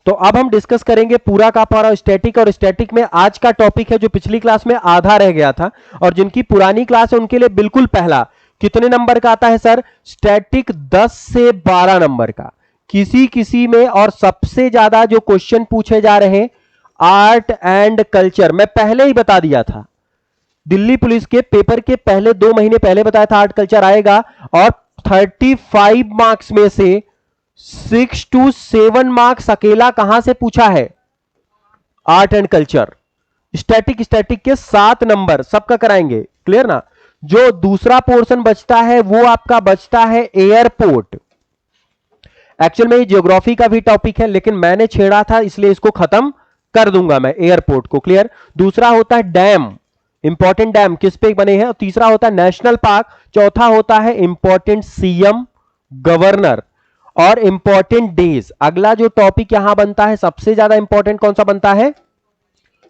तो अब हम डिस्कस करेंगे पूरा का पूरा स्टैटिक, और स्टैटिक में आज का टॉपिक है जो पिछली क्लास में आधा रह गया था, और जिनकी पुरानी क्लास है उनके लिए बिल्कुल पहला। कितने नंबर का आता है सर? स्टैटिक 10 से 12 नंबर का किसी किसी में, और सबसे ज्यादा जो क्वेश्चन पूछे जा रहे हैं आर्ट एंड कल्चर। मैं पहले ही बता दिया था, दिल्ली पुलिस के पेपर के पहले 2 महीने पहले बताया था आर्ट कल्चर आएगा, और 35 मार्क्स में से 6 to 7 मार्क्स अकेला कहां से पूछा है? Art and culture. स्टैटिक के 7 नंबर सबका कराएंगे, क्लियर ना। जो दूसरा पोर्शन बचता है वो आपका बचता है एयरपोर्ट। एक्चुअल में ज्योग्राफी का भी टॉपिक है, लेकिन मैंने छेड़ा था इसलिए इसको खत्म कर दूंगा मैं, एयरपोर्ट को, क्लियर। दूसरा होता है डैम, इंपॉर्टेंट डैम किस पे बने हैं। तीसरा होता है नेशनल पार्क। चौथा होता है इंपॉर्टेंट सीएम, गवर्नर, और इंपॉर्टेंट डेज। अगला जो टॉपिक यहां बनता है सबसे ज्यादा इंपॉर्टेंट कौन सा बनता है?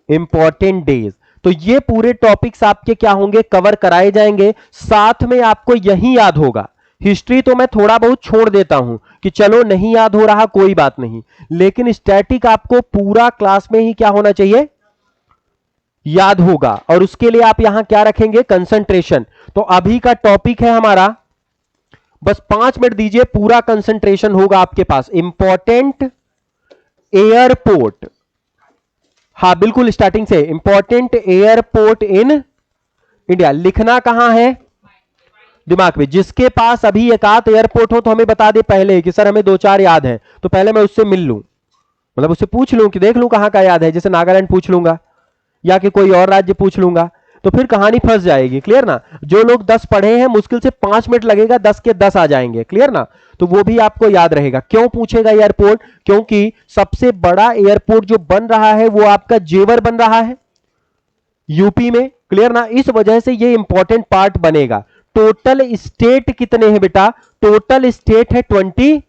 Important days. तो ये पूरे टॉपिक्स आपके क्या होंगे? कवर कराए जाएंगे। साथ में आपको यही याद होगा, हिस्ट्री तो मैं थोड़ा बहुत छोड़ देता हूं कि चलो नहीं याद हो रहा कोई बात नहीं, लेकिन स्टैटिक आपको पूरा क्लास में ही क्या होना चाहिए? याद होगा। और उसके लिए आप यहां क्या रखेंगे? कंसंट्रेशन। तो अभी का टॉपिक है हमारा, बस 5 मिनट दीजिए, पूरा कंसंट्रेशन होगा आपके पास। इंपॉर्टेंट एयरपोर्ट, हाँ बिल्कुल स्टार्टिंग से, इंपॉर्टेंट एयरपोर्ट इन इंडिया। लिखना कहां है? दिमाग में। जिसके पास अभी एक आध एयरपोर्ट हो तो हमें बता दे पहले कि सर हमें 2-4 याद है, तो पहले मैं उससे मिल लूं, मतलब उससे पूछ लूं कि देख लूं कहां का याद है। जैसे नागालैंड पूछ लूंगा या कि कोई और राज्य पूछ लूंगा, तो फिर कहानी फंस जाएगी, क्लियर ना। जो लोग 10 पढ़े हैं मुश्किल से 5 मिनट लगेगा, 10 के 10 आ जाएंगे, क्लियर ना। तो वो भी आपको याद रहेगा। क्यों पूछेगा एयरपोर्ट? क्योंकि सबसे बड़ा एयरपोर्ट जो बन रहा है वो आपका जेवर बन रहा है यूपी में, क्लियर ना। इस वजह से ये इंपॉर्टेंट पार्ट बनेगा। टोटल स्टेट कितने हैं बेटा? टोटल स्टेट है 28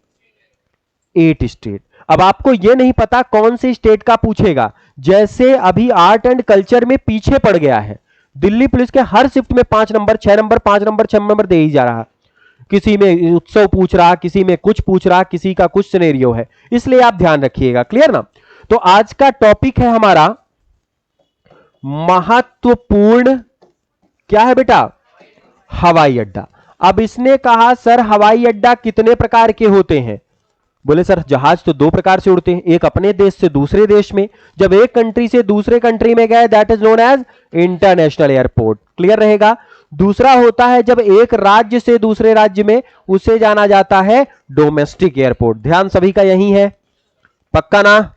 स्टेट। अब आपको यह नहीं पता कौन से स्टेट का पूछेगा। जैसे अभी आर्ट एंड कल्चर में पीछे पड़ गया है, दिल्ली पुलिस के हर शिफ्ट में 5 नंबर 6 नंबर 5 नंबर 6 नंबर दे ही जा रहा। किसी में उत्सव पूछ रहा, किसी में कुछ पूछ रहा, किसी का कुछ सिनेरियो है, इसलिए आप ध्यान रखिएगा, क्लियर ना। तो आज का टॉपिक है हमारा महत्वपूर्ण, क्या है बेटा? हवाई अड्डा। अब इसने कहा सर हवाई अड्डा कितने प्रकार के होते हैं? बोले सर जहाज तो 2 प्रकार से उड़ते हैं, एक अपने देश से दूसरे देश में, जब एक कंट्री से दूसरे कंट्री में गए that is known as international airport, clear रहेगा। दूसरा होता है जब एक राज्य से दूसरे राज्य में, उसे जाना जाता है डोमेस्टिक एयरपोर्ट। ध्यान सभी का यही है, पक्का ना?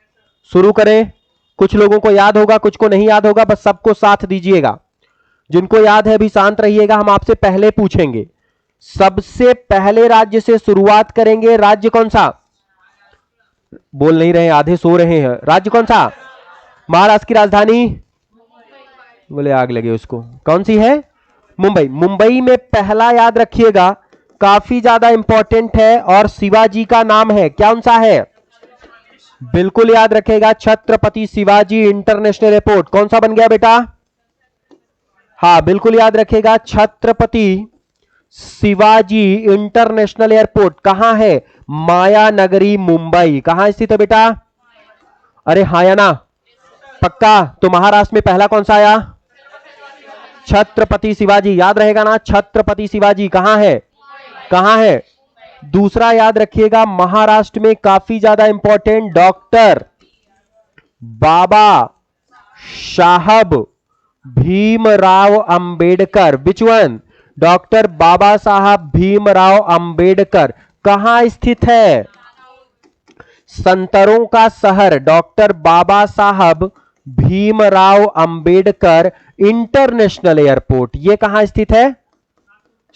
शुरू करें। कुछ लोगों को याद होगा, कुछ को नहीं याद होगा, बस सबको साथ दीजिएगा। जिनको याद है अभी शांत रहिएगा, हम आपसे पहले पूछेंगे। सबसे पहले राज्य से शुरुआत करेंगे। राज्य कौन सा? बोल नहीं रहे, आधे सो रहे हैं। राज्य कौन सा? महाराष्ट्र की राजधानी? बोले आग लगे उसको। कौन सी है? मुंबई। मुंबई में पहला याद रखिएगा, काफी ज्यादा इंपॉर्टेंट है, और शिवाजी का नाम है। कौन सा है? बिल्कुल याद रखेगा, छत्रपति शिवाजी इंटरनेशनल एयरपोर्ट। कौन सा बन गया बेटा? हाँ बिल्कुल याद रखेगा, छत्रपति शिवाजी इंटरनेशनल एयरपोर्ट कहां है? माया नगरी मुंबई। कहां स्थित है बेटा? अरे हाँ या ना? पक्का। तो महाराष्ट्र में पहला कौन सा आया? छत्रपति शिवाजी। याद रहेगा ना, छत्रपति शिवाजी कहां है? कहां है? दूसरा याद रखिएगा, महाराष्ट्र में काफी ज्यादा important, doctor Baba Saheb Bhimrao Ambedkar. Which one? Doctor Baba Saheb Bhimrao Ambedkar कहां स्थित है? संतरों का शहर doctor Baba Saheb Bhimrao Ambedkar international airport, यह कहां स्थित है?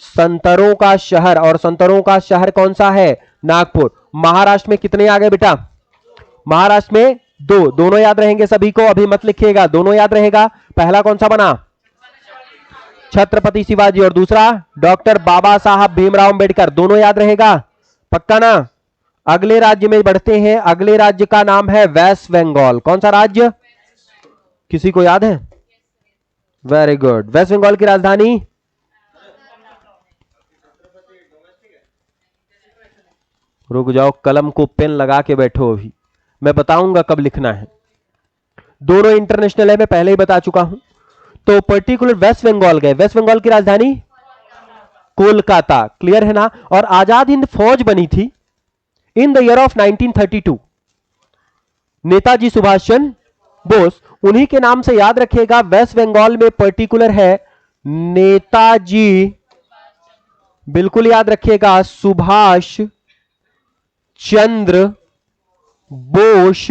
संतरों का शहर। और संतरों का शहर कौन सा है? नागपुर। महाराष्ट्र में कितने आ गए बेटा? महाराष्ट्र में 2, दोनों याद रहेंगे सभी को, अभी मत लिखिएगा, दोनों याद रहेगा। पहला कौन सा बना? छत्रपति शिवाजी, और दूसरा डॉक्टर बाबा साहब भीमराव अंबेडकर, दोनों याद रहेगा, पक्का ना। अगले राज्य में बढ़ते हैं। अगले राज्य का नाम है वेस्ट बंगाल। कौन सा राज्य? किसी को याद है? Very good. वेस्ट बंगाल की राजधानी? रुक जाओ, कलम को पेन लगा के बैठो, अभी मैं बताऊंगा कब लिखना है। दोनों इंटरनेशनल है, मैं पहले ही बता चुका हूं। तो पर्टिकुलर वेस्ट बंगाल गए, वेस्ट बंगाल की राजधानी कोलकाता, क्लियर है ना। और आजाद हिंद फौज बनी थी in the year of 1932। Netaji Subhash Chandra Bose, उन्हीं के नाम से याद रखिएगा। वेस्ट बंगाल में पर्टिकुलर है नेताजी, बिल्कुल याद रखिएगा, सुभाष चंद्र बोस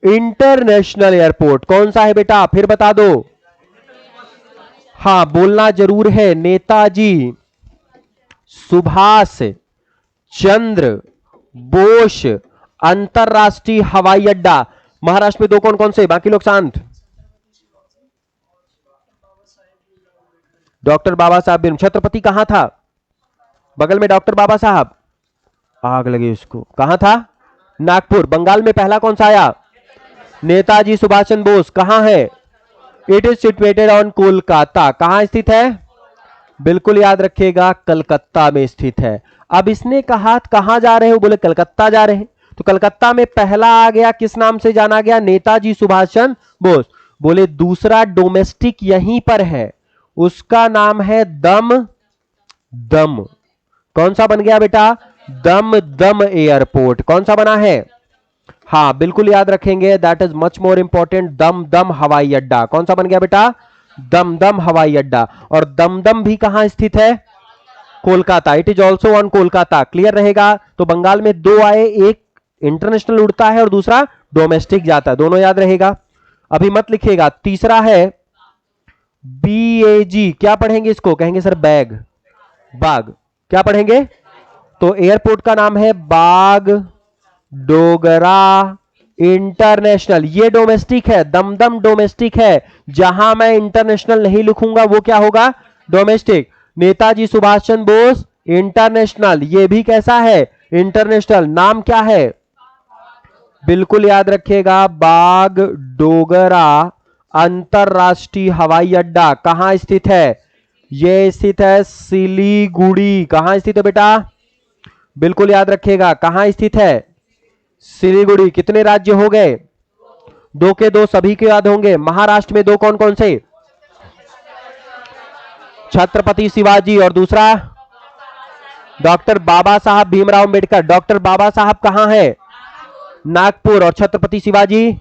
इंटरनेशनल एयरपोर्ट। कौन सा है बेटा, फिर बता दो। हां, बोलना जरूर है, नेताजी सुभाष चंद्र बोस अंतरराष्ट्रीय हवाई अड्डा। महाराष्ट्र में दो कौन कौन से, बाकी लोग शांत। डॉक्टर बाबा साहब भीम। छत्रपति कहां था, बगल में डॉक्टर बाबा साहब, आग लगी उसको, कहां था, नागपुर। बंगाल में पहला कौन सा आया, नेताजी सुभाष चंद्र बोस। कहां है, it is situated on Kolkata. कहां स्थित है, बिल्कुल याद रखिएगा, कलकत्ता में स्थित है। अब इसने कहा कहां जा रहे हो, बोले कलकत्ता जा रहे हैं। तो कलकत्ता में पहला आ गया, किस नाम से जाना गया, नेताजी सुभाष चंद्र बोस। बोले दूसरा डोमेस्टिक यहीं पर है, उसका नाम है दम दम। कौन सा बन गया बेटा, दम दम एयरपोर्ट। कौन सा बना है, हाँ बिल्कुल याद रखेंगे, that is much more important, दम दम हवाई अड्डा। कौन सा बन गया बेटा, दम दम हवाई अड्डा। और दमदम भी कहां स्थित है, Kolkata. It is also on Kolkata, clear रहेगा। तो बंगाल में दो आए, एक इंटरनेशनल उड़ता है और दूसरा डोमेस्टिक जाता है, दोनों याद रहेगा। अभी मत लिखिएगा। तीसरा है BAG, क्या पढ़ेंगे इसको, कहेंगे सर बैग, बाग, क्या पढ़ेंगे। तो एयरपोर्ट का नाम है बाग डोगरा इंटरनेशनल। ये डोमेस्टिक है, दमदम डोमेस्टिक है। जहां मैं इंटरनेशनल नहीं लिखूंगा वो क्या होगा, डोमेस्टिक। नेताजी सुभाष चंद्र बोस इंटरनेशनल, ये भी कैसा है, इंटरनेशनल। नाम क्या है, बिल्कुल याद रखिएगा, बाग डोगरा अंतरराष्ट्रीय हवाई अड्डा। कहां स्थित है, यह स्थित है सिलीगुड़ी। कहां स्थित है बेटा, बिल्कुल याद रखिएगा, कहां स्थित है, सिलीगुड़ी। कितने राज्य हो गए, दो के दो, सभी के याद होंगे। महाराष्ट्र में दो कौन कौन से, छत्रपति शिवाजी और दूसरा डॉक्टर बाबा साहब भीमराव अंबेडकर। डॉक्टर बाबा साहब कहां है, नागपुर। और छत्रपति शिवाजी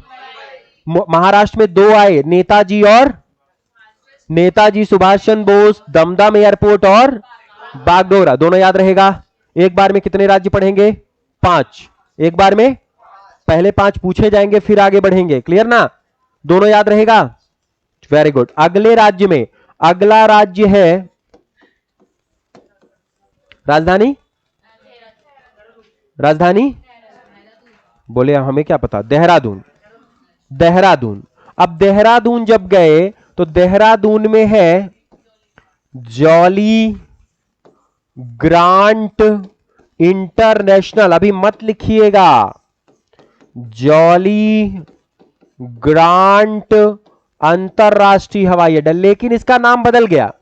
महाराष्ट्र में दो आए, नेताजी और नेताजी सुभाष चंद्र बोस, दमदम एयरपोर्ट और बागडोगरा, दोनों याद रहेगा। एक बार में कितने राज्य पढ़ेंगे, 5। एक बार में पहले 5 पूछे जाएंगे, फिर आगे बढ़ेंगे, क्लियर ना, दोनों याद रहेगा, वेरी गुड। अगले राज्य में, अगला राज्य है राजधानी, राजधानी बोले हमें क्या पता, देहरादून, देहरादून। अब देहरादून जब गए तो देहरादून में है जॉली ग्रांट इंटरनेशनल। अभी मत लिखिएगा, जॉली ग्रांट अंतरराष्ट्रीय हवाई अड्डा, लेकिन इसका नाम बदल गया।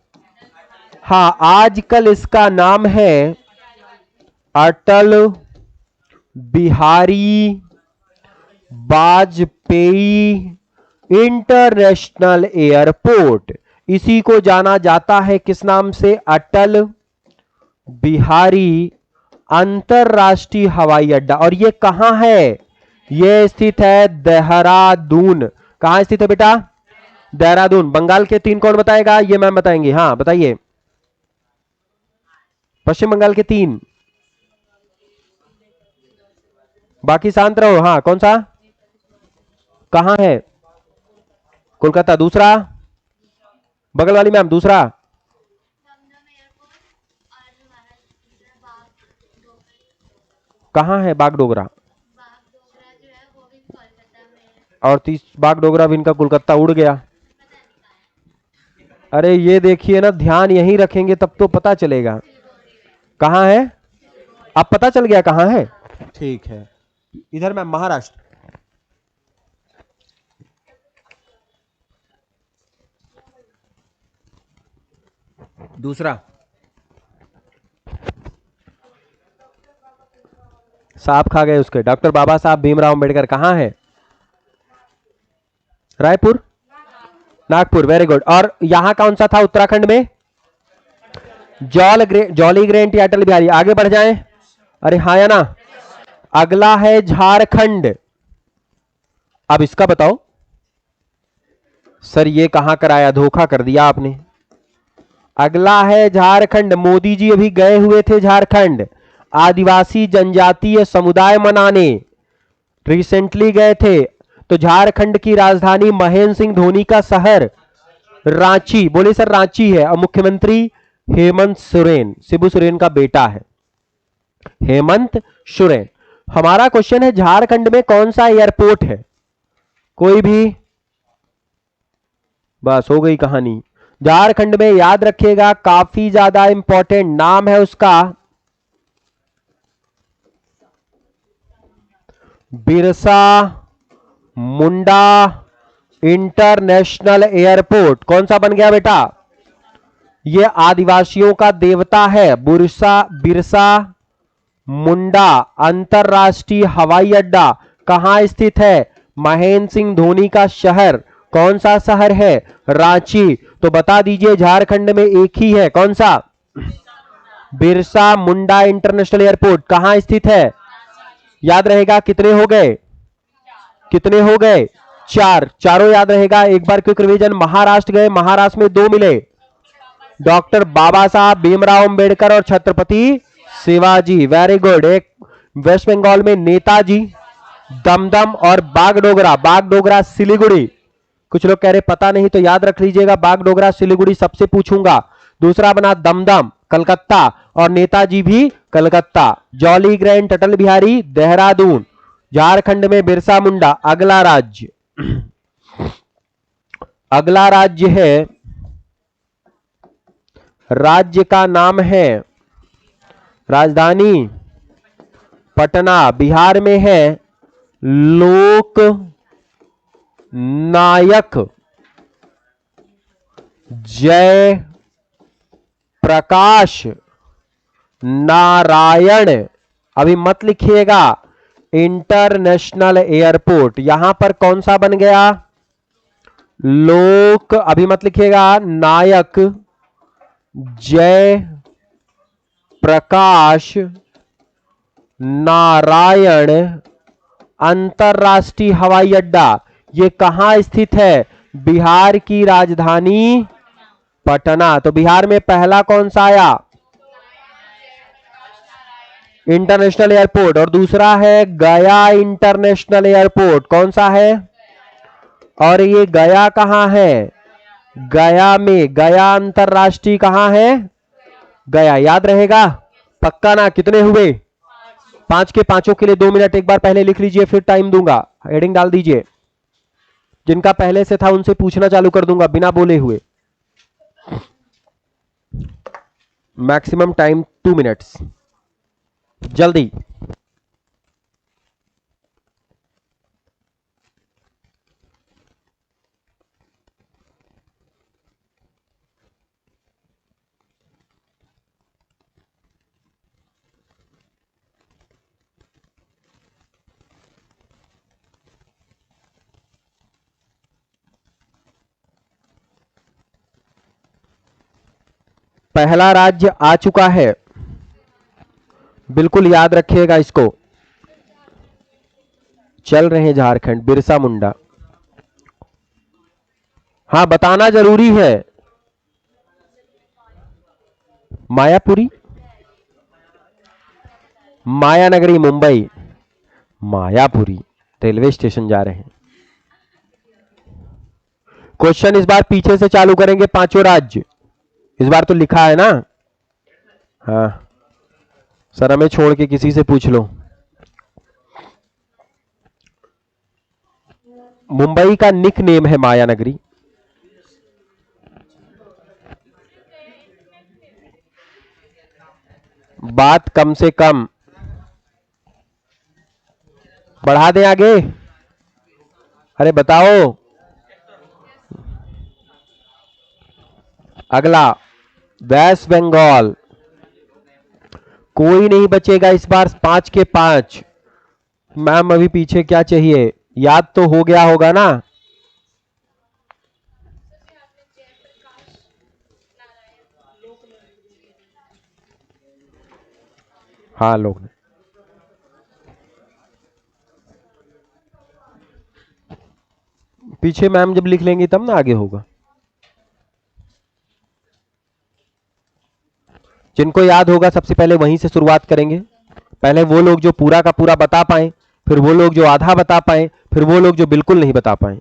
हां, आजकल इसका नाम है अटल बिहारी वाजपेयी इंटरनेशनल एयरपोर्ट। इसी को जाना जाता है किस नाम से, अटल बिहारी अंतरराष्ट्रीय हवाई अड्डा। और ये कहां है, ये स्थित है देहरादून। कहां स्थित है बेटा, देहरादून। बंगाल के 3 कौन बताएगा, ये मैम बताएंगे, हाँ बताइए। पश्चिम बंगाल के 3, बाकी शांत रहो। हाँ कौन सा, कहां है, कोलकाता। दूसरा, बगल वाली मैम, दूसरा कहां है, बागडोगरा। और 30 बागडोगरा भी इनका कोलकाता उड़ गया। अरे ये देखिए ना, ध्यान यहीं रखेंगे तब तो पता चलेगा कहां है। अब पता चल गया कहां है, ठीक है। इधर मैं महाराष्ट्र, दूसरा सांप खा गए उसके। डॉक्टर बाबा साहब भीमराव अंबेडकर कहां है? Raipur, Nagpur, very good. और यहां कौन सा था उत्तराखंड में? जॉली ग्रेंट या अटल बिहारी? आगे बढ़ जाएं। अरे हाँ या ना? अगला है झारखंड। अब इसका बताओ सर, ये कहां कराया, धोखा कर दिया आपने। अगला है झारखंड। मोदी जी अभी गए हुए थे झारखंड आदिवासी जनजातीय समुदाय मनाने, रिसेंटली गए थे। तो झारखंड की राजधानी महेंद्र सिंह धोनी का शहर रांची, बोले सर रांची है। और मुख्यमंत्री हेमंत सोरेन, शिबू सोरेन का बेटा है हेमंत सोरेन। हमारा क्वेश्चन है झारखंड में कौन सा एयरपोर्ट है? कोई भी? बस हो गई कहानी। झारखंड में याद रखिएगा, काफी ज्यादा इंपॉर्टेंट नाम है उसका, बिरसा मुंडा इंटरनेशनल एयरपोर्ट। कौन सा बन गया बेटा? यह आदिवासियों का देवता है। बिरसा मुंडा अंतरराष्ट्रीय हवाई अड्डा कहां स्थित है? महेंद्र सिंह धोनी का शहर। कौन सा शहर है? रांची। तो बता दीजिए झारखंड में एक ही है, कौन सा? बिरसा मुंडा इंटरनेशनल एयरपोर्ट कहां स्थित है? याद रहेगा। कितने हो गए? कितने हो गए? चार। चारों याद रहेगा। एक बार क्विक रिवीजन। महाराष्ट्र गए, महाराष्ट्र में दो मिले, डॉक्टर बाबा साहब भीमराव अंबेडकर और छत्रपति शिवाजी, वेरी गुड। एक वेस्ट बंगाल में नेताजी, दमदम और बागडोगरा। बागडोगरा सिलीगुड़ी। कुछ लोग कह रहे पता नहीं, तो याद रख लीजिएगा, बागडोगरा सिलीगुड़ी सबसे पूछूंगा। दूसरा बना दमदम कलकत्ता, और नेताजी भी कलकत्ता। Jolly Grand Atal Bihari Dehradun. झारखंड में बिरसा मुंडा। अगला राज्य, अगला राज्य है, राज्य का नाम है, राजधानी पटना। बिहार में है लोक नायक जय प्रकाश नारायण। अभी मत लिखिएगा इंटरनेशनल एयरपोर्ट। यहां पर कौन सा बन गया? लोक, अभी मत लिखिएगा, नायक जय प्रकाश नारायण अंतरराष्ट्रीय हवाई अड्डा। यह कहां स्थित है? बिहार की राजधानी पटना। तो बिहार में पहला कौन सा आया? International airport. और दूसरा है गया इंटरनेशनल एयरपोर्ट। कौन सा है? और ये गया कहां है? गया में, गया अंतरराष्ट्रीय कहां है? गया। याद रहेगा पक्का ना? कितने हुए? पांच के पांचों के लिए 2 मिनट एक बार पहले लिख लीजिए, फिर टाइम दूंगा। हेडिंग डाल दीजिए। जिनका पहले से था उनसे पूछना चालू कर दूंगा बिना बोले हुए। मैक्सिमम टाइम 2 मिनट्स, जल्दी। पहला राज्य आ चुका है, बिल्कुल याद रखिएगा इसको। चल रहे हैं झारखंड, बिरसा मुंडा। हां बताना जरूरी है। मायापुरी, मायानगरी मुंबई, मायापुरी रेलवे स्टेशन जा रहे हैं। क्वेश्चन इस बार पीछे से चालू करेंगे। पांचों राज्य इस बार तो लिखा है ना? हाँ सर, हमें छोड़ के किसी से पूछ लो। मुंबई का निक नेम है मायानगरी। बात कम से कम बढ़ा दें आगे। अरे बताओ। अगला वेस्ट बंगाल। कोई नहीं बचेगा इस बार। 5 के 5। मैम अभी पीछे क्या चाहिए, याद तो हो गया होगा ना। हाँ लोग पीछे मैम जब लिख लेंगी तब ना आगे होगा। जिनको याद होगा सबसे पहले वहीं से शुरुआत करेंगे। पहले वो लोग जो पूरा का पूरा बता पाए, फिर वो लोग जो आधा बता पाए, फिर वो लोग जो बिल्कुल नहीं बता पाए।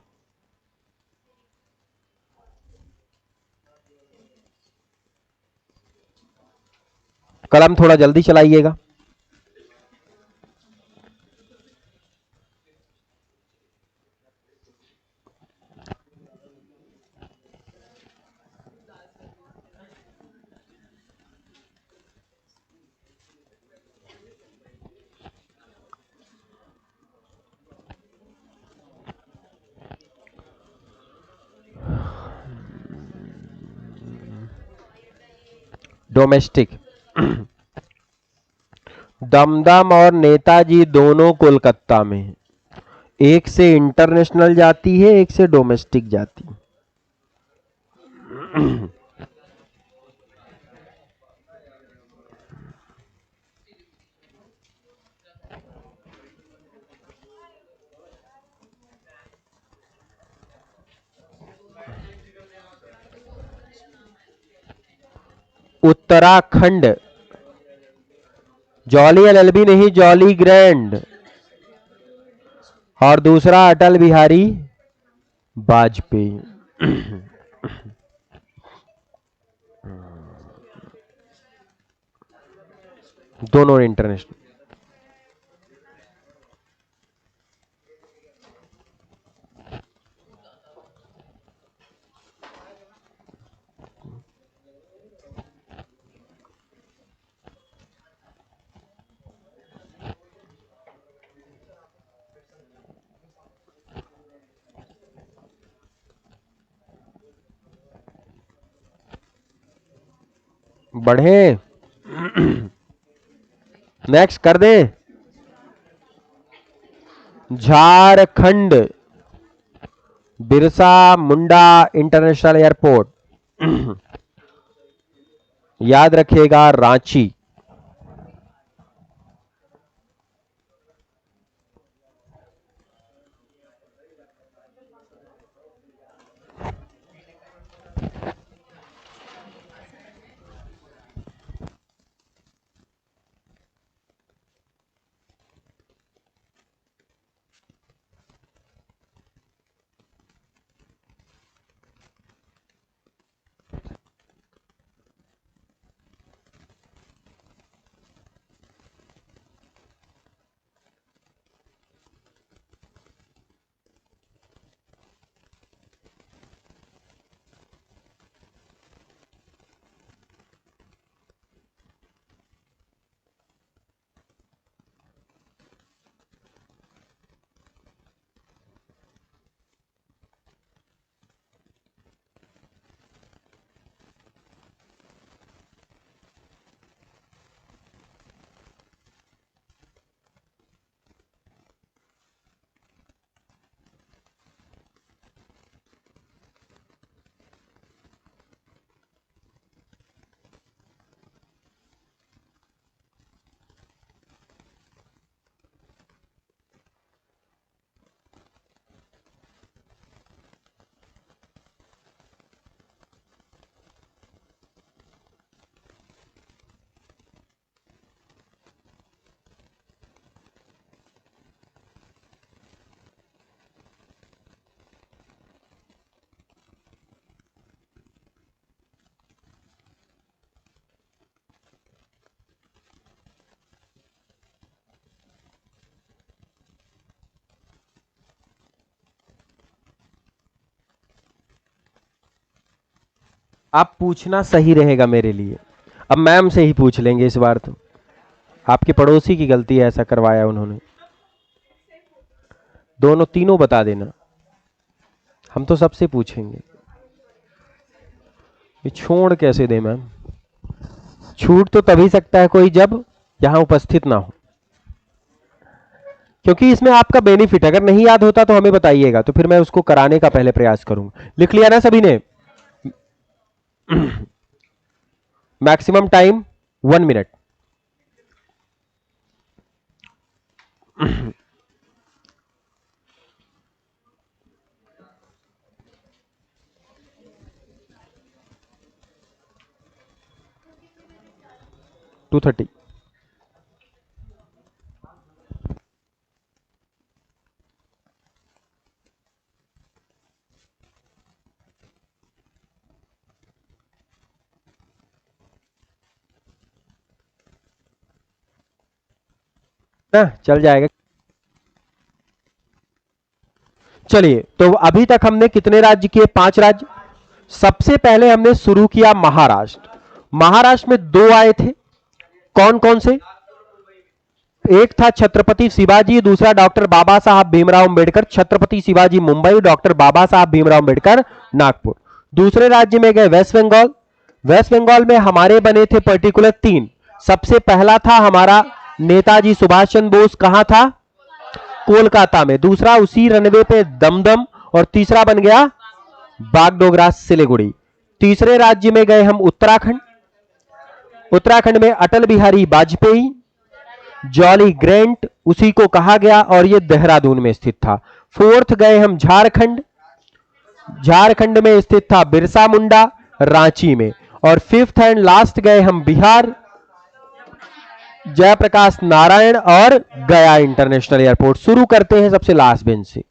कलम थोड़ा जल्दी चलाइएगा। डोमेस्टिक। दमदम और नेताजी दोनों कोलकाता में हैं। एक से इंटरनेशनल जाती है, एक से डोमेस्टिक जाती है। उत्तराखंड। जॉली एलएलबी नहीं, जॉली ग्रैंड। और दूसरा अटल बिहारी वाजपेयी। दोनों इंटरनेशनल। बढ़े। नेक्स्ट कर दे। झारखंड। Birsa Munda international airport. याद रखिएगा, रांची। आप पूछना सही रहेगा मेरे लिए। अब मैम से ही पूछ लेंगे इस बार तो। आपके पड़ोसी की गलती है, ऐसा करवाया उन्होंने। दोनों तीनों बता देना, हम तो सबसे पूछेंगे। ये छोड़ कैसे दे मैम। छूट तो तभी सकता है कोई जब यहां उपस्थित ना हो। क्योंकि इसमें आपका बेनिफिट, अगर नहीं याद होता तो हमें बताइएगा, तो फिर मैं उसको कराने का पहले प्रयास करूंगा। लिख लिया ना सभी ने? Maximum time 1 minute. टू 30। ना चल जाएगा। चलिए, तो अभी तक हमने कितने राज्य किए? 5 राज्य। सबसे पहले हमने शुरू किया महाराष्ट्र। महाराष्ट्र में दो आए थे, कौन कौन से? एक था छत्रपति शिवाजी, दूसरा डॉक्टर बाबा साहब भीमराव अंबेडकर। छत्रपति शिवाजी मुंबई, डॉक्टर बाबा साहब भीमराव अंबेडकर नागपुर। दूसरे राज्य में गए वेस्ट बंगाल। वेस्ट बंगाल में हमारे बने थे पर्टिकुलर 3। सबसे पहला था हमारा नेताजी सुभाष चंद्र बोस, कहां था? कोलकाता में। दूसरा उसी रनवे पे दमदम, और तीसरा बन गया बागडोगरा सिलीगुड़ी। तीसरे राज्य में गए हम उत्तराखंड। उत्तराखंड में अटल बिहारी वाजपेयी, जॉली ग्रेंट उसी को कहा गया, और यह देहरादून में स्थित था। फोर्थ गए हम झारखंड। झारखंड में स्थित था बिरसा मुंडा, रांची में। और फिफ्थ एंड लास्ट गए हम बिहार, जयप्रकाश नारायण और गया इंटरनेशनल एयरपोर्ट। शुरू करते हैं सबसे लास्ट बेंच से।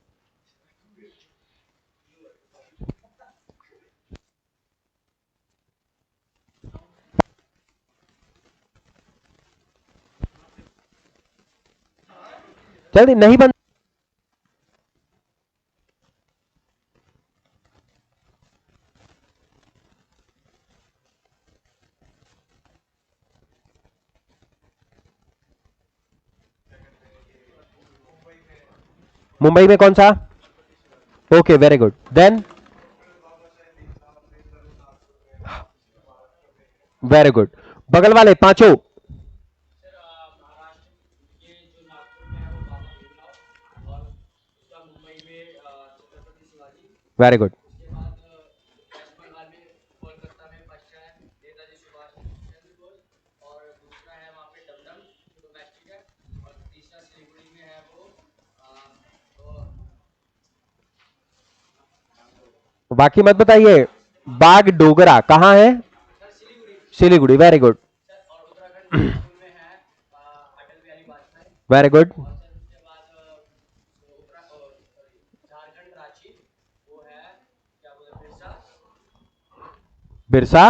जल्दी नहीं बंद। मुंबई में कौन सा? Okay, very good. Then very good. बगल वाले पांचों? Very good. बाकी मत बताइए। बाग डोगरा कहां है? Siliguri. Very good, very good. Birsa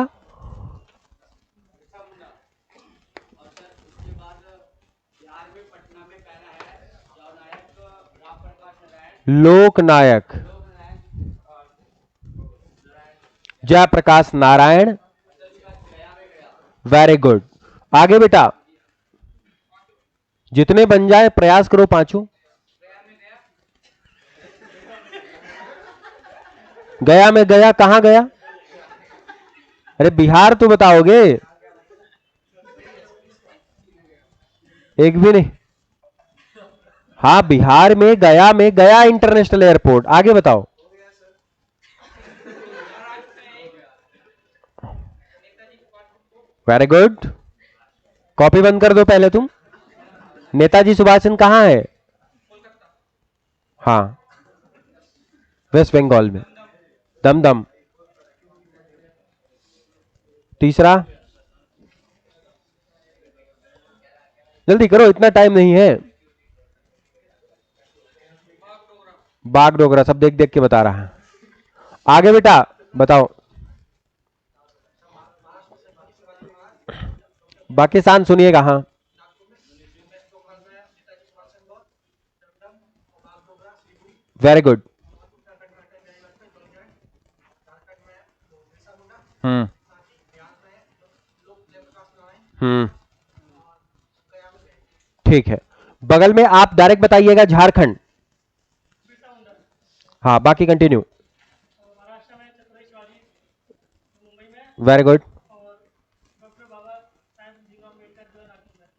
Loknayak Jayaprakash Narayan. Very good. आगे बेटा, जितने बन जाए प्रयास करो पांचों। गया में गया कहां गया? अरे बिहार तो बताओगे, एक भी नहीं। हाँ, बिहार में गया इंटरनेशनल एयरपोर्ट। आगे बताओ। Very good. कॉपी बंद कर दो पहले तुम। नेताजी सुभाष चंद्र कहां है? हाँ, वेस्ट बंगाल में दमदम। तीसरा? जल्दी करो, इतना टाइम नहीं है। बागडोगरा, सब देख देख के बता रहा है। आगे बेटा बताओ। बाकी शान सुनिएगा। हाँ, वेरी गुड। हम्म हम्म ठीक है। बगल में आप डायरेक्ट बताइएगा झारखंड। हाँ, बाकी continue. Very good,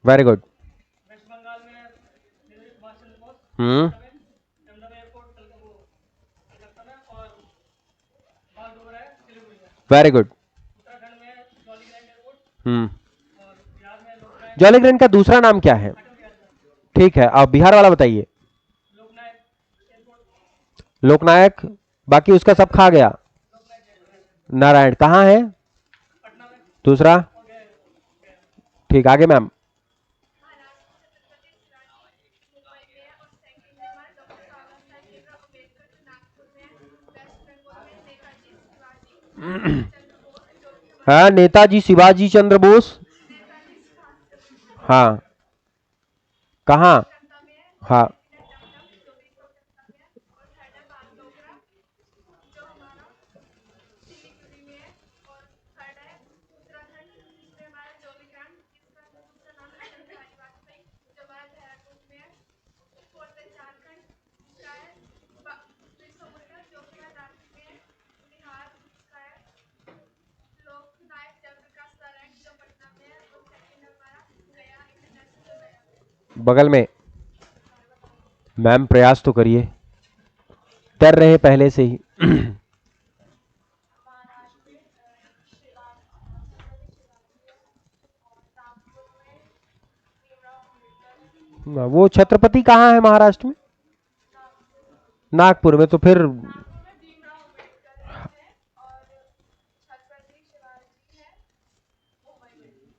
very good. हम्म। Very good. हम्म। जॉलीग्रेन का दूसरा नाम क्या है? ठीक है, अब बिहार वाला बताइए। लोकनायक। बाकी उसका सब खा गया। नारायण कहाँ है? दूसरा। ठीक, आगे मैम। हाँ, नेताजी शिवाजी चंद्र बोस। हाँ। कहाँ? हाँ। बगल में। मैम प्रयास तो करिए, डर रहे पहले से ही। वो छत्रपति कहाँ है महाराष्ट्र में? नागपुर में, तो फिर।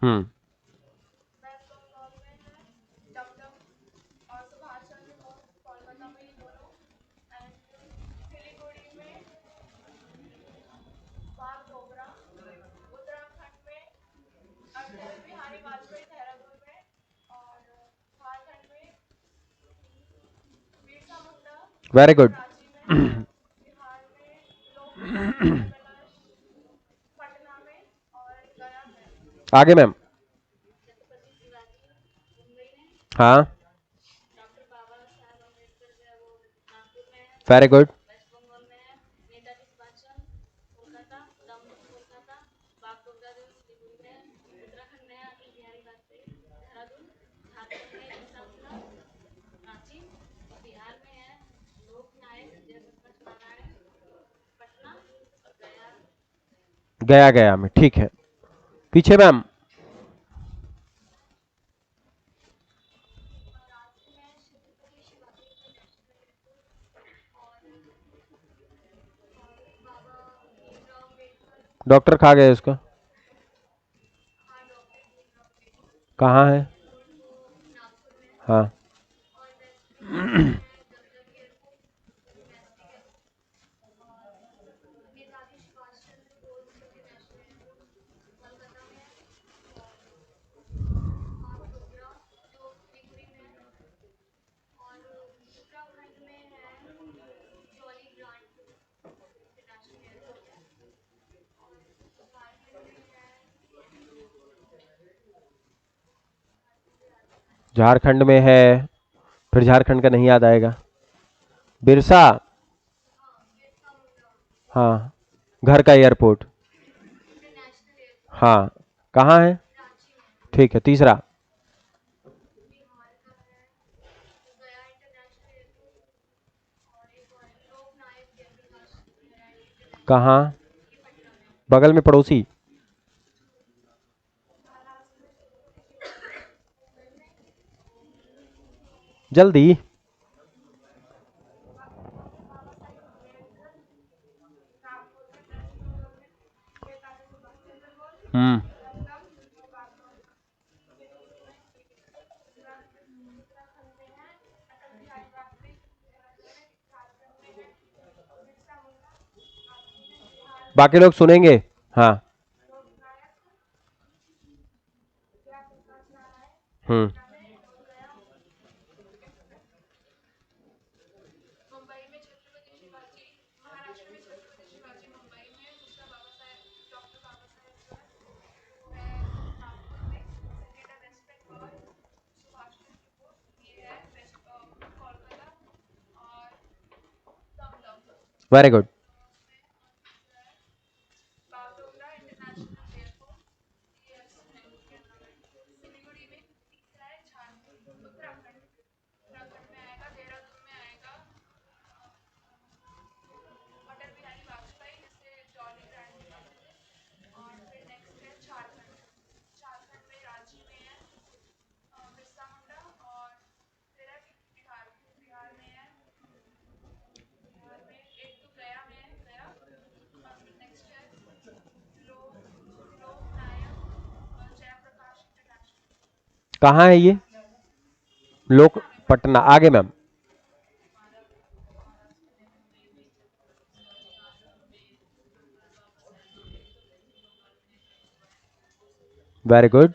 हम्म। Very good. आगे मैम। हाँ। Very good. गया गया में, ठीक है। पीछे मैम। डॉक्टर खा गए उसका। कहाँ है? हाँ। झारखंड में है। फिर झारखंड का नहीं याद आएगा। बिरसा। हाँ। घर का एयरपोर्ट। हाँ। कहाँ है? ठीक है, तीसरा। कहाँ? बगल में पड़ोसी। जल्दी। हम्म। बाकी लोग सुनेंगे। हाँ। हम्म। Very good. कहां है ये? लोक पटना। आगे मैम। Very good.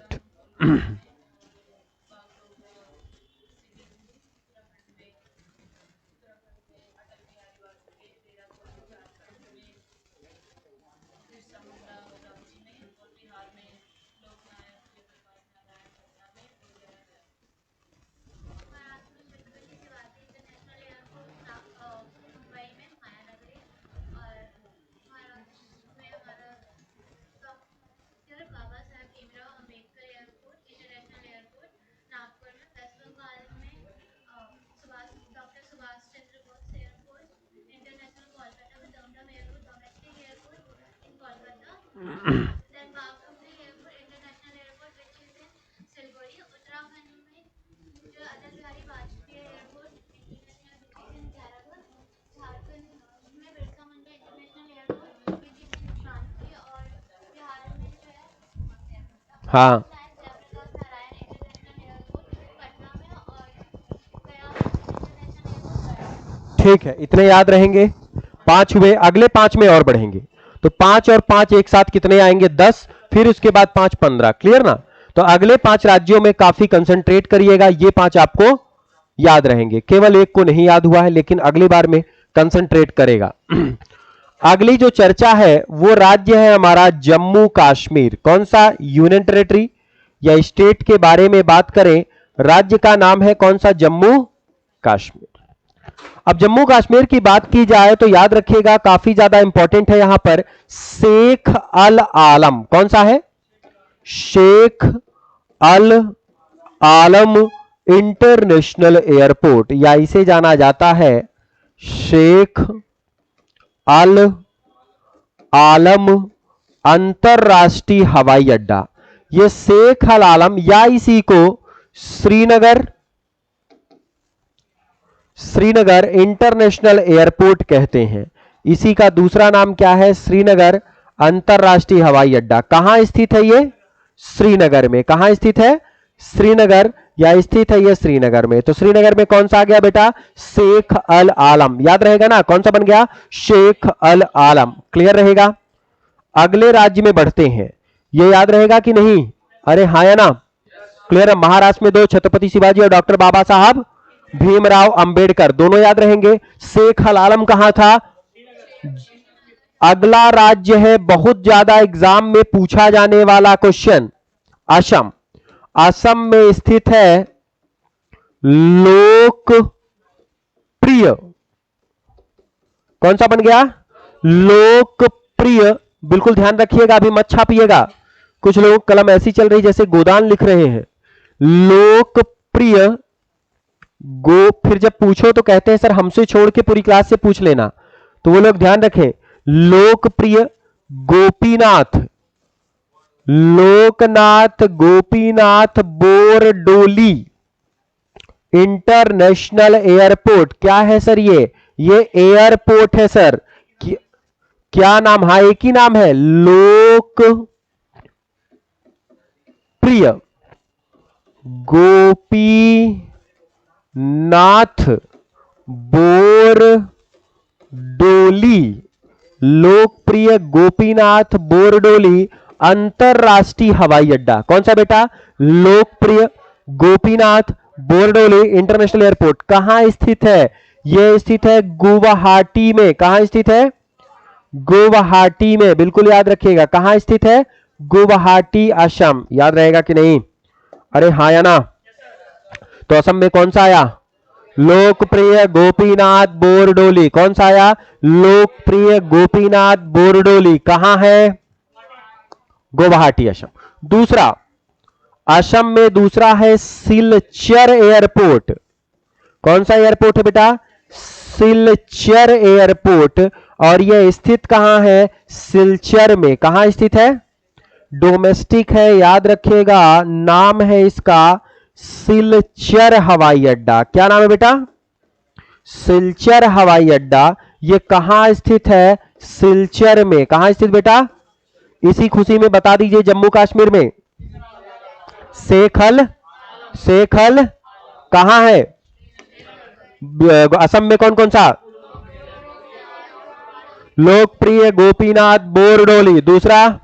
हाँ ठीक है, इतने याद रहेंगे। 5 हुए, अगले 5 में और बढ़ेंगे। तो 5 और 5 एक साथ कितने आएंगे? 10। फिर उसके बाद 5 15। क्लियर ना? तो अगले 5 राज्यों में काफी कंसंट्रेट करिएगा, ये 5 आपको याद रहेंगे। केवल एक को नहीं याद हुआ है, लेकिन अगली बार में कंसंट्रेट करेगा। अगली जो चर्चा है वो राज्य है हमारा जम्मू कश्मीर। कौन सा? यूनियन टेरिटरी या स्टेट के बारे में बात करें, राज्य का नाम है कौन सा? जम्मू कश्मीर। अब जम्मू कश्मीर की बात की जाए तो याद रखिएगा, काफी ज्यादा इंपॉर्टेंट है यहां पर शेख अल आलम। कौन सा है? शेख अल आलम इंटरनेशनल एयरपोर्ट, या इसे जाना जाता है शेख अल आलम अंतरराष्ट्रीय हवाई अड्डा। यह शेख अल आलम या इसी को श्रीनगर इंटरनेशनल एयरपोर्ट कहते हैं। इसी का दूसरा नाम क्या है? श्रीनगर अंतरराष्ट्रीय हवाई अड्डा। कहां स्थित है ये? श्रीनगर में। कहां स्थित है? श्रीनगर, या स्थित है ये श्रीनगर में। तो श्रीनगर में कौन सा आ गया बेटा? शेख अल आलम। याद रहेगा ना? कौन सा बन गया? शेख अल आलम। क्लियर रहेगा? अगले राज्य में बढ़ते हैं, ये याद रहेगा कि नहीं? अरे हाँ या ना? क्लियर है? महाराष्ट्र में 2, छत्रपति शिवाजी और डॉक्टर बाबा साहब भीमराव अंबेडकर, दोनों याद रहेंगे। शेख अल आलम कहां था? अगला राज्य है बहुत ज्यादा एग्जाम में पूछा जाने वाला क्वेश्चन, असम। असम में स्थित है लोकप्रिय, कौन सा बन गया? लोकप्रिय। बिल्कुल ध्यान रखिएगा, अभी मत छापिएगा, कुछ लोग कलम ऐसी चल रही जैसे गोदान लिख रहे हैं। लोकप्रिय फिर जब पूछो तो कहते हैं सर हमसे छोड़ के पूरी क्लास से पूछ लेना, तो वो लोग ध्यान रखें। लोकप्रिय गोपीनाथ, लोकनाथ गोपीनाथ बोरडोली इंटरनेशनल एयरपोर्ट। क्या है सर ये एयरपोर्ट है सर। क्या नाम? हाँ एक ही नाम है, लोकप्रिय गोपीनाथ बोरडोली, लोकप्रिय गोपीनाथ बोरडोली अंतरराष्ट्रीय हवाई अड्डा। कौन सा बेटा? लोकप्रिय गोपीनाथ बोरडोली इंटरनेशनल एयरपोर्ट। कहां स्थित है? यह स्थित है गुवाहाटी में। कहां स्थित है? गुवाहाटी में। बिल्कुल याद रखिएगा, कहां स्थित है? गुवाहाटी, असम। याद रहेगा कि नहीं? अरे हाँ या ना? तो असम में कौन सा आया? लोकप्रिय गोपीनाथ बोरडोली। कौन सा आया? लोकप्रिय गोपीनाथ बोरडोली। कहां है? गुवाहाटी, असम। दूसरा, असम में दूसरा है सिलचर एयरपोर्ट। कौन सा एयरपोर्ट है बेटा? सिलचर एयरपोर्ट। और यह स्थित कहां है? सिलचर में। कहां स्थित है? डोमेस्टिक है, याद रखिएगा, नाम है इसका सिलचर हवाई अड्डा। क्या नाम है बेटा? सिलचर हवाई अड्डा। यह कहां स्थित है? सिलचर में। कहां स्थित बेटा? इसी खुशी में बता दीजिए, जम्मू कश्मीर में शेख अल शेख अल कहां है? असम में कौन कौन सा? लोकप्रिय गोपीनाथ बोरडोली। दूसरा,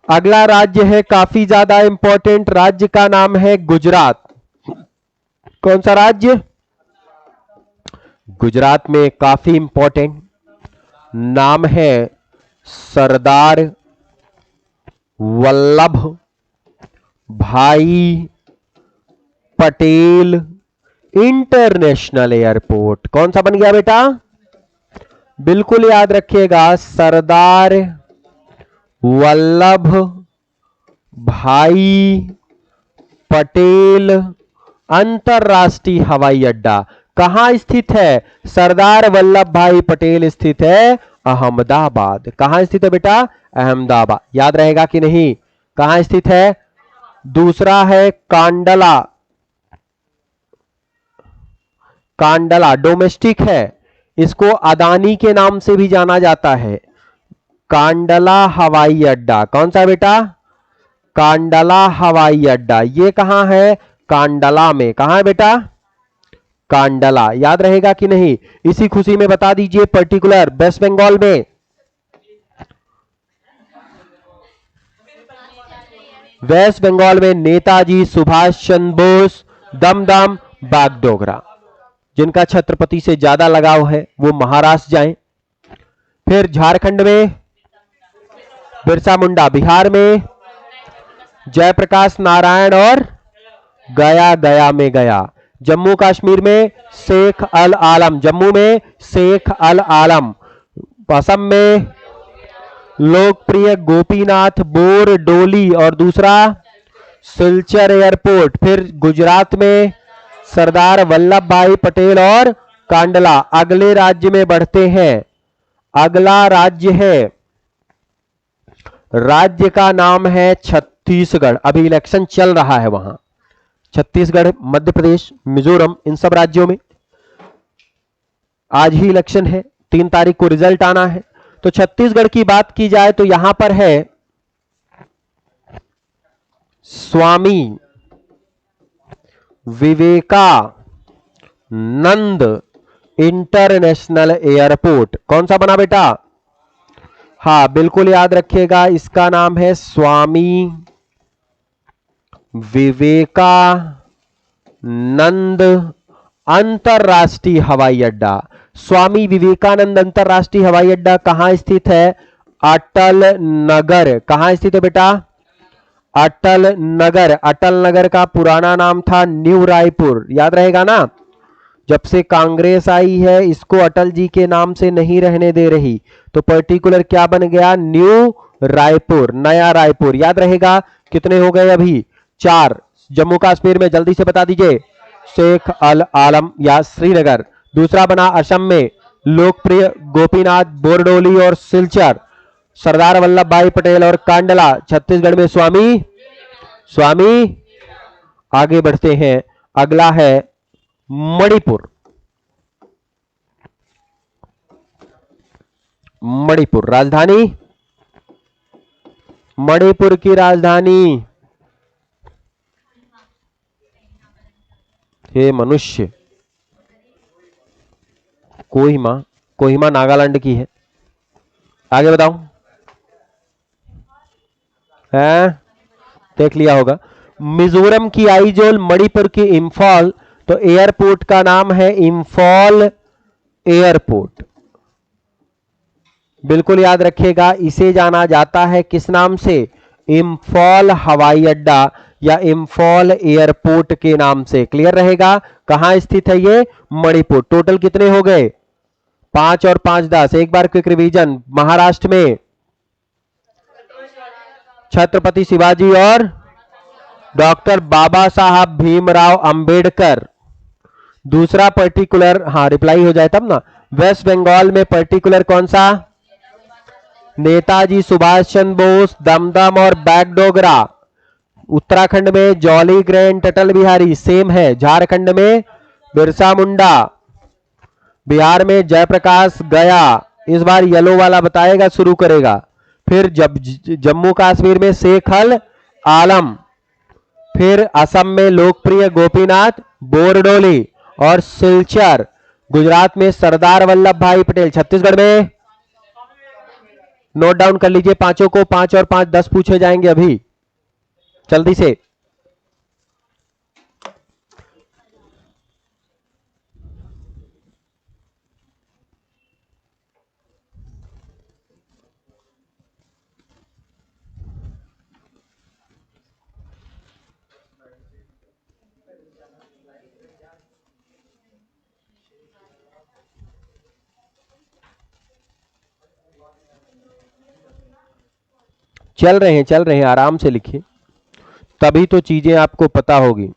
अगला राज्य है काफी ज्यादा इंपॉर्टेंट, राज्य का नाम है गुजरात। कौन सा राज्य? गुजरात में काफी इंपॉर्टेंट नाम है सरदार वल्लभ भाई पटेल इंटरनेशनल एयरपोर्ट। कौन सा बन गया बेटा? बिल्कुल याद रखिएगा, सरदार वल्लभ भाई पटेल अंतरराष्ट्रीय हवाई अड्डा कहां स्थित है? सरदार वल्लभ भाई पटेल स्थित है अहमदाबाद। कहां स्थित है बेटा? अहमदाबाद। याद रहेगा कि नहीं? कहां स्थित है? दूसरा है कांडला। कांडला डोमेस्टिक है, इसको अदानी के नाम से भी जाना जाता है। कांडला हवाई अड्डा। कौन सा बेटा? कांडला हवाई अड्डा। ये कहां है? कांडला में। कहां है बेटा? कांडला। याद रहेगा कि नहीं? इसी खुशी में बता दीजिए, पर्टिकुलर वेस्ट बंगाल में नेताजी सुभाष चंद्र बोस दमदम बागडोगरा। जिनका छत्रपति से ज्यादा लगाव है वो महाराष्ट्र जाएं। फिर झारखंड में बिरसा मुंडा, बिहार में जयप्रकाश नारायण और गया में गया। जम्मू कश्मीर में शेख अल आलम, जम्मू में शेख अल आलम। असम में लोकप्रिय गोपीनाथ बोरडोली और दूसरा सिलचर एयरपोर्ट। फिर गुजरात में सरदार वल्लभ भाई पटेल और कांडला। अगले राज्य में बढ़ते हैं। अगला राज्य है, राज्य का नाम है छत्तीसगढ़। अभी इलेक्शन चल रहा है वहां। छत्तीसगढ़, मध्य प्रदेश, मिजोरम, इन सब राज्यों में आज ही इलेक्शन है, 3 तारीख को रिजल्ट आना है। तो छत्तीसगढ़ की बात की जाए तो यहां पर है स्वामी विवेकानंद इंटरनेशनल एयरपोर्ट। कौन सा बना बेटा? हाँ बिल्कुल याद रखिएगा, इसका नाम है स्वामी विवेकानंद अंतरराष्ट्रीय हवाई अड्डा। स्वामी विवेकानंद अंतरराष्ट्रीय हवाई अड्डा कहां स्थित है? अटल नगर। कहां स्थित है बेटा? अटल नगर। अटल नगर का पुराना नाम था न्यू रायपुर। याद रहेगा ना? जब से कांग्रेस आई है इसको अटल जी के नाम से नहीं रहने दे रही, तो पर्टिकुलर क्या बन गया? न्यू रायपुर, नया रायपुर। याद रहेगा। कितने हो गए अभी? 4। जम्मू कश्मीर में जल्दी से बता दीजिए, शेख अल आलम या श्रीनगर। दूसरा बना असम में लोकप्रिय गोपीनाथ बोरडोली और सिलचर। सरदार वल्लभ भाई पटेल और कांडला। छत्तीसगढ़ में स्वामी। आगे बढ़ते हैं, अगला है मणिपुर। मणिपुर राजधानी, मणिपुर की राजधानी हे मनुष्य, कोहिमा नागालैंड की है। आगे बताओ, है देख लिया होगा। मिजोरम की आइजोल, मणिपुर की इंफॉल। तो एयरपोर्ट का नाम है इंफॉल एयरपोर्ट। बिल्कुल याद रखिएगा, इसे जाना जाता है किस नाम से? इंफॉल हवाई अड्डा या इंफॉल एयरपोर्ट के नाम से। क्लियर रहेगा। कहां स्थित है ये? मणिपुर। टोटल कितने हो गए? 5 और 5 10। एक बार क्विक रिवीजन। महाराष्ट्र में छत्रपति शिवाजी और डॉक्टर बाबा साहब भीमराव अंबेडकर। दूसरा पर्टिकुलर, हाँ रिप्लाई हो जाए तब ना। वेस्ट बंगाल में पर्टिकुलर कौन सा? नेताजी सुभाष चंद्र बोस, दमदम और बागडोगरा। उत्तराखंड में jolly grand Atal Bihari, same है। झारखंड में बिरसा मुंडा। बिहार में जयप्रकाश गया। इस बार येलो वाला बताएगा, शुरू करेगा। फिर जम्मू कश्मीर में शेख अल आलम। फिर असम में लोकप्रिय गोपीनाथ बोरडोली और सिलचर। गुजरात में सरदार वल्लभ भाई पटेल। छत्तीसगढ़ में नोट डाउन कर लीजिए पांचों को, 5 और 5 10 पूछे जाएंगे अभी जल्दी से। चल रहे हैं, आराम से लिखिए, तभी तो चीजें आपको पता होगी।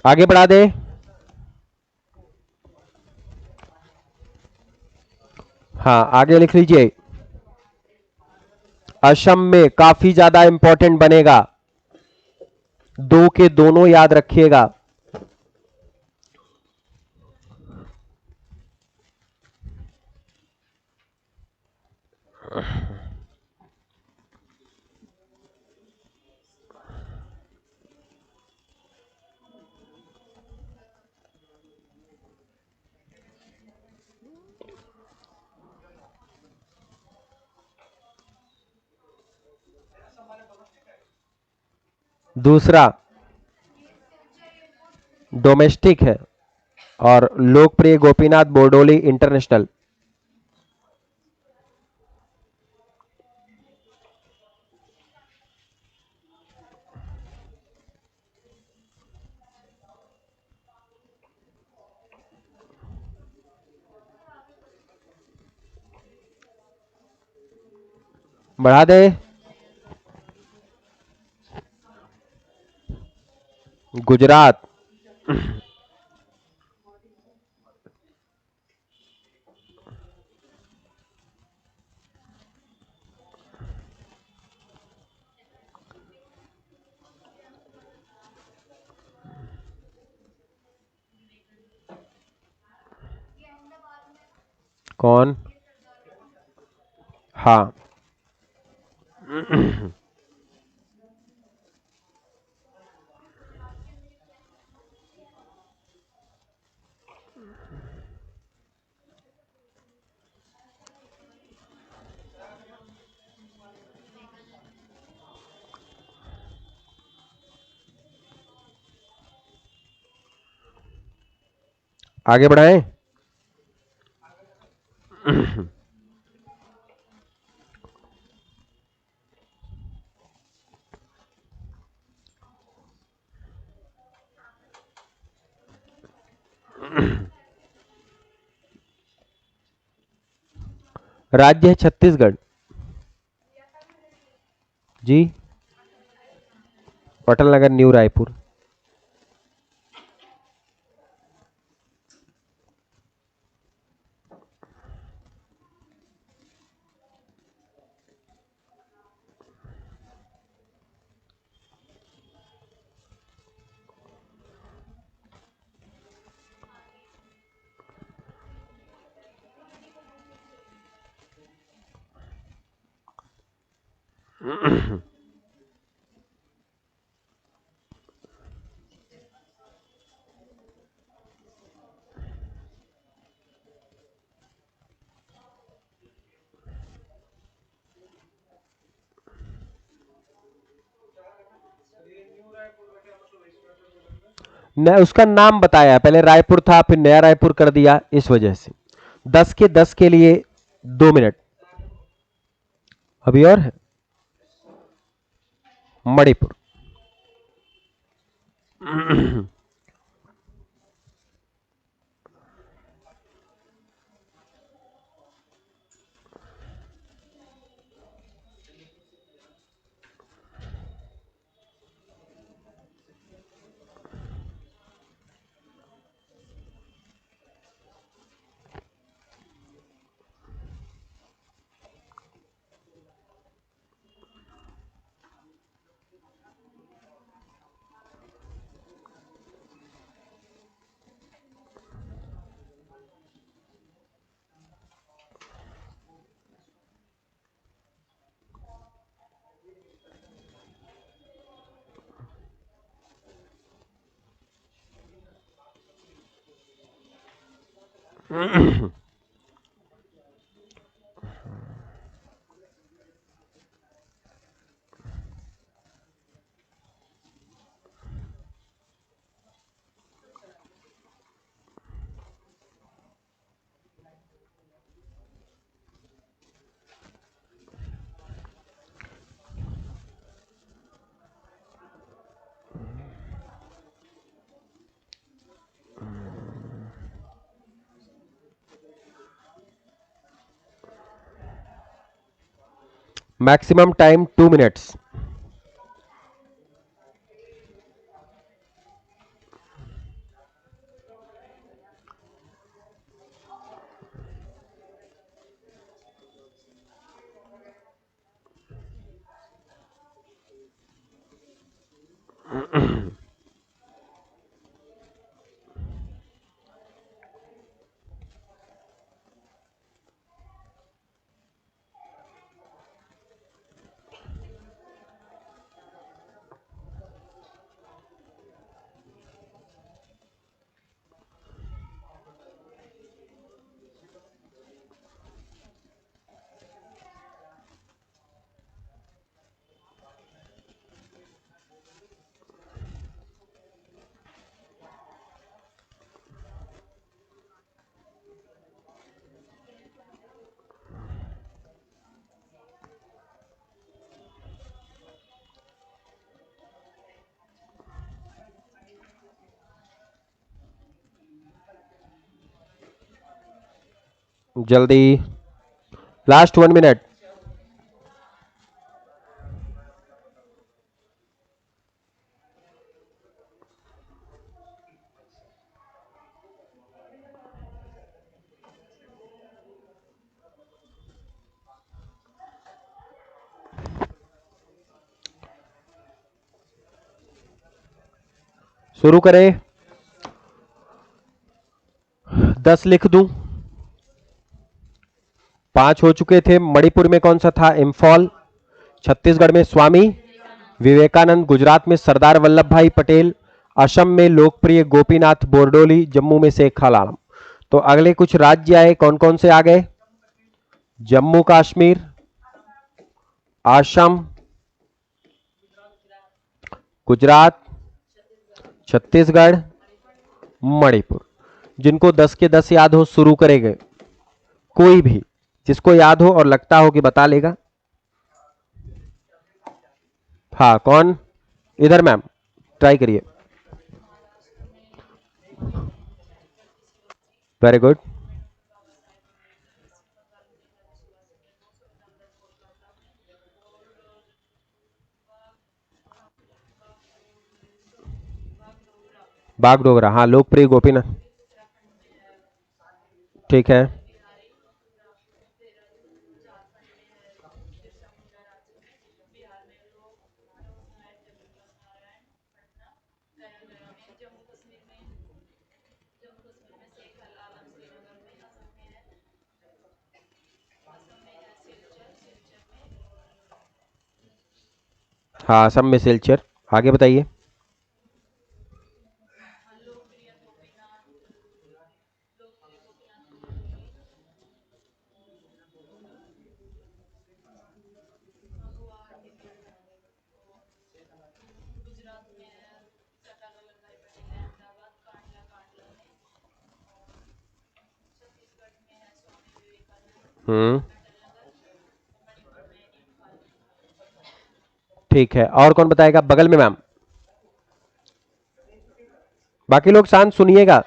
आगे बढ़ा दे। हाँ आगे लिख लीजिए। असम में काफी ज्यादा इंपॉर्टेंट बनेगा, दो के दोनों याद रखिएगा। दूसरा डोमेस्टिक है और लोकप्रिय गोपीनाथ बोरडोली इंटरनेशनल। बढ़ा दे। गुजरात। कौन? हाँ आगे बढ़ाएं। राज्य है छत्तीसगढ़ जी। पटल नगर न्यू रायपुर। न उसका नाम बताया, पहले रायपुर था फिर नया रायपुर कर दिया, इस वजह से। 10 के 10 के लिए 2 मिनट अभी और है। मणिपुर। Maximum time 2 minutes. जल्दी, लास्ट 1 मिनट। शुरू करें। 10 लिख दूं? 5 हो चुके थे। मणिपुर में कौन सा था? इम्फॉल। छत्तीसगढ़ में स्वामी विवेकानंद। गुजरात में सरदार वल्लभ भाई पटेल। असम में लोकप्रिय गोपीनाथ बोरडोली। जम्मू में शेख आलम। तो अगले कुछ राज्य आए, कौन कौन से आ गए? जम्मू कश्मीर, असम, गुजरात, छत्तीसगढ़, मणिपुर। जिनको 10 के 10 याद हो शुरू करेंगे। कोई भी जिसको याद हो और लगता हो कि बता लेगा। हाँ, कौन? इधर मैम, ट्राई करिए। Very good. बागडोगरा, हाँ, लोकप्रिय गोपीनाथ। ठीक है। हाँ, असम में सिलचर। आगे बताइए। हम्म। ठीक है, और कौन बताएगा बगल में मैम? बाकी लोग शांत सुनिएगा।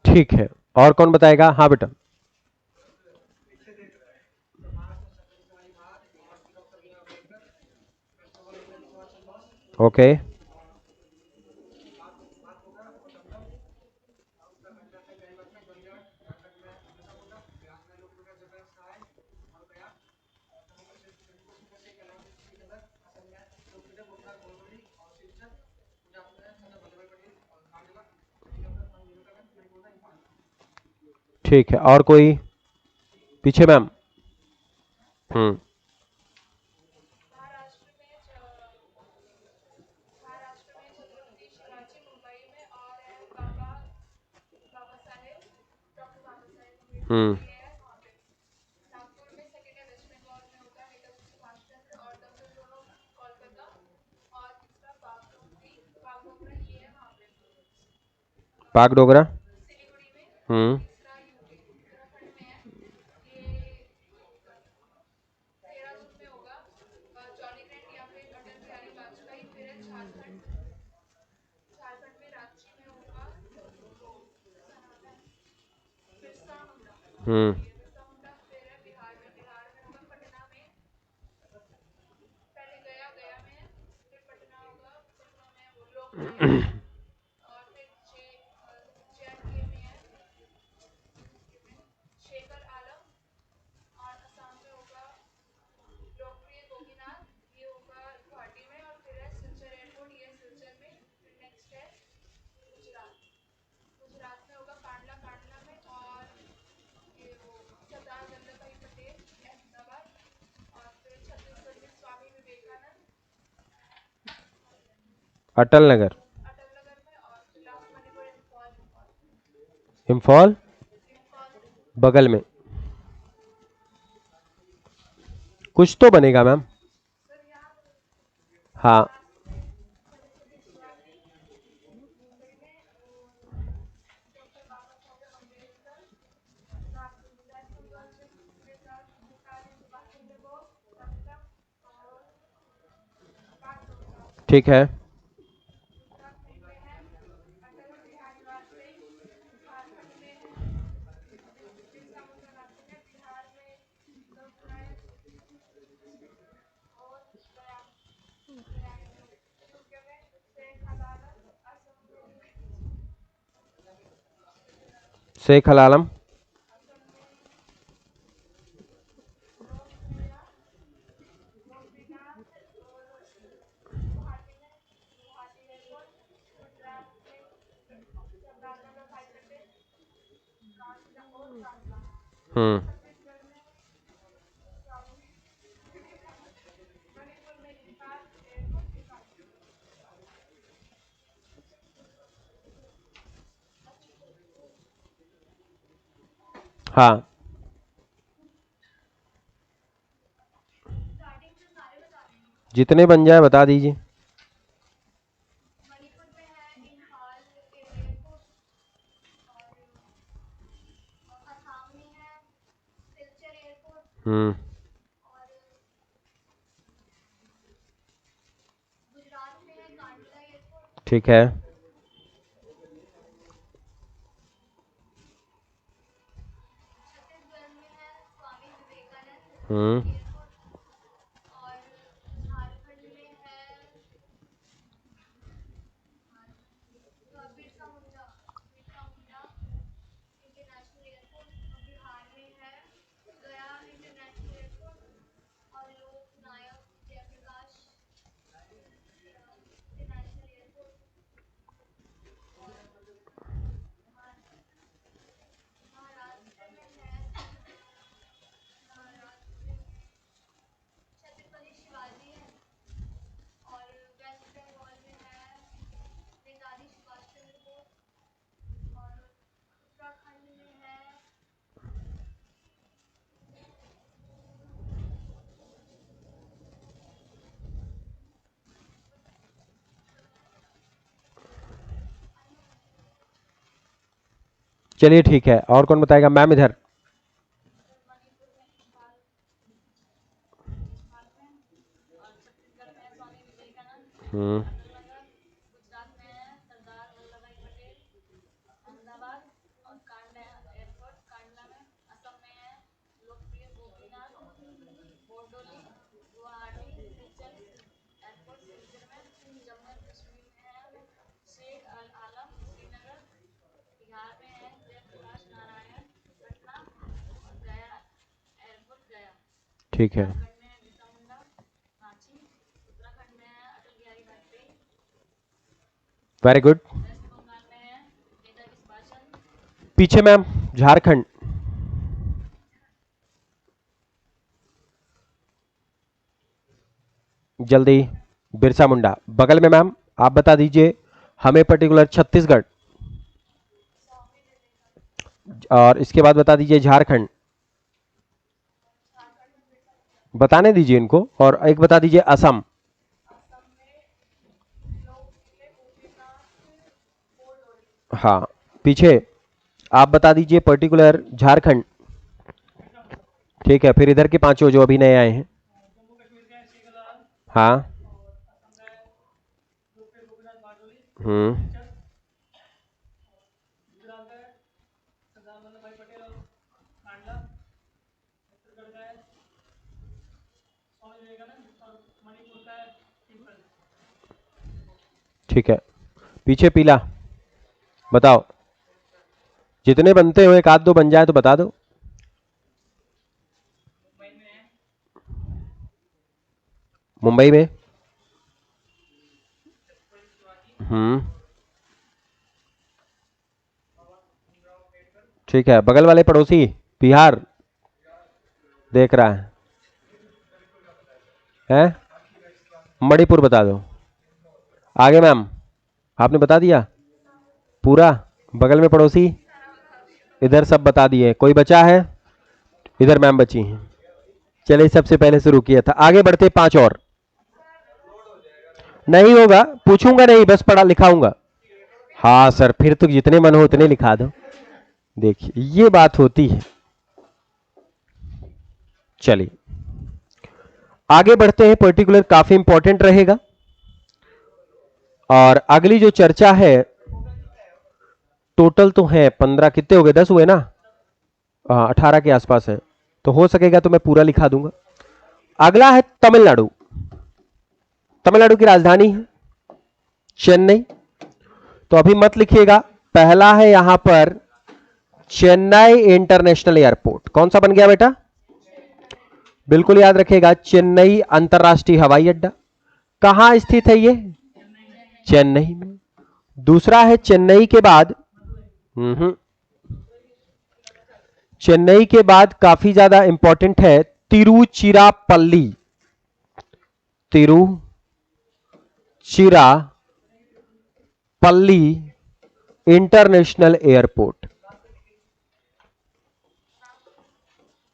ठीक है, और कौन बताएगा? हाँ बेटा। ओके। ठीक है, और कोई पीछे मैम? हम्म। हम्म। बागडोगरा। हम्म। हम्म। अटल नगर, इम्फॉल बगल में। कुछ तो बनेगा मैम। हाँ। ठीक है। शेख अल आलम। हम्म। हाँ। जितने बन जाए बता दीजिए। हम्म। ठीक है। हम्म। चलिए ठीक है, और कौन बताएगा? मैम इधर। हम्म। ठीक है, वेरी गुड। पीछे मैम झारखंड। जल्दी। बिरसा मुंडा। बगल में मैम आप बता दीजिए हमें पर्टिकुलर छत्तीसगढ़, और इसके बाद बता दीजिए झारखंड। बताने दीजिए इनको, और एक बता दीजिए असम। हाँ, पीछे आप बता दीजिए पर्टिकुलर झारखंड। ठीक है, फिर इधर के पांचों जो अभी नए आए हैं। हाँ। हम्म। ठीक है, पीछे पीला। बताओ, जितने बनते हो एक आध दो बन जाए तो बता दो। मुंबई में। हम्म। ठीक है, बगल वाले पड़ोसी बिहार देख रहा है? मणिपुर बता दो। आगे मैम, आपने बता दिया पूरा। बगल में पड़ोसी, इधर सब बता दिए, कोई बचा है? इधर मैम बची हैं। चलिए, सबसे पहले शुरू किया था, आगे बढ़ते पांच और। नहीं होगा, पूछूंगा नहीं, बस पढ़ा लिखाऊंगा। हाँ सर, फिर तो जितने मन हो उतने लिखा दो। देखिए ये बात होती है। चलिए आगे बढ़ते हैं, पर्टिकुलर काफी इंपॉर्टेंट रहेगा। और अगली जो चर्चा है, टोटल तो है 15, कितने हो गए, 10 हुए ना? 18 के आसपास है, तो हो सकेगा तो मैं पूरा लिखा दूंगा। अगला है तमिलनाडु। तमिलनाडु की राजधानी है चेन्नई, तो अभी मत लिखिएगा। पहला है यहां पर चेन्नई इंटरनेशनल एयरपोर्ट। कौन सा बन गया बेटा? बिल्कुल याद रखिएगा, चेन्नई अंतरराष्ट्रीय हवाई अड्डा। कहां स्थित है ये? चेन्नई में। दूसरा है चेन्नई के बाद, चेन्नई के बाद काफी ज्यादा इंपॉर्टेंट है तिरुचिरापल्ली। Tiruchirappalli international airport.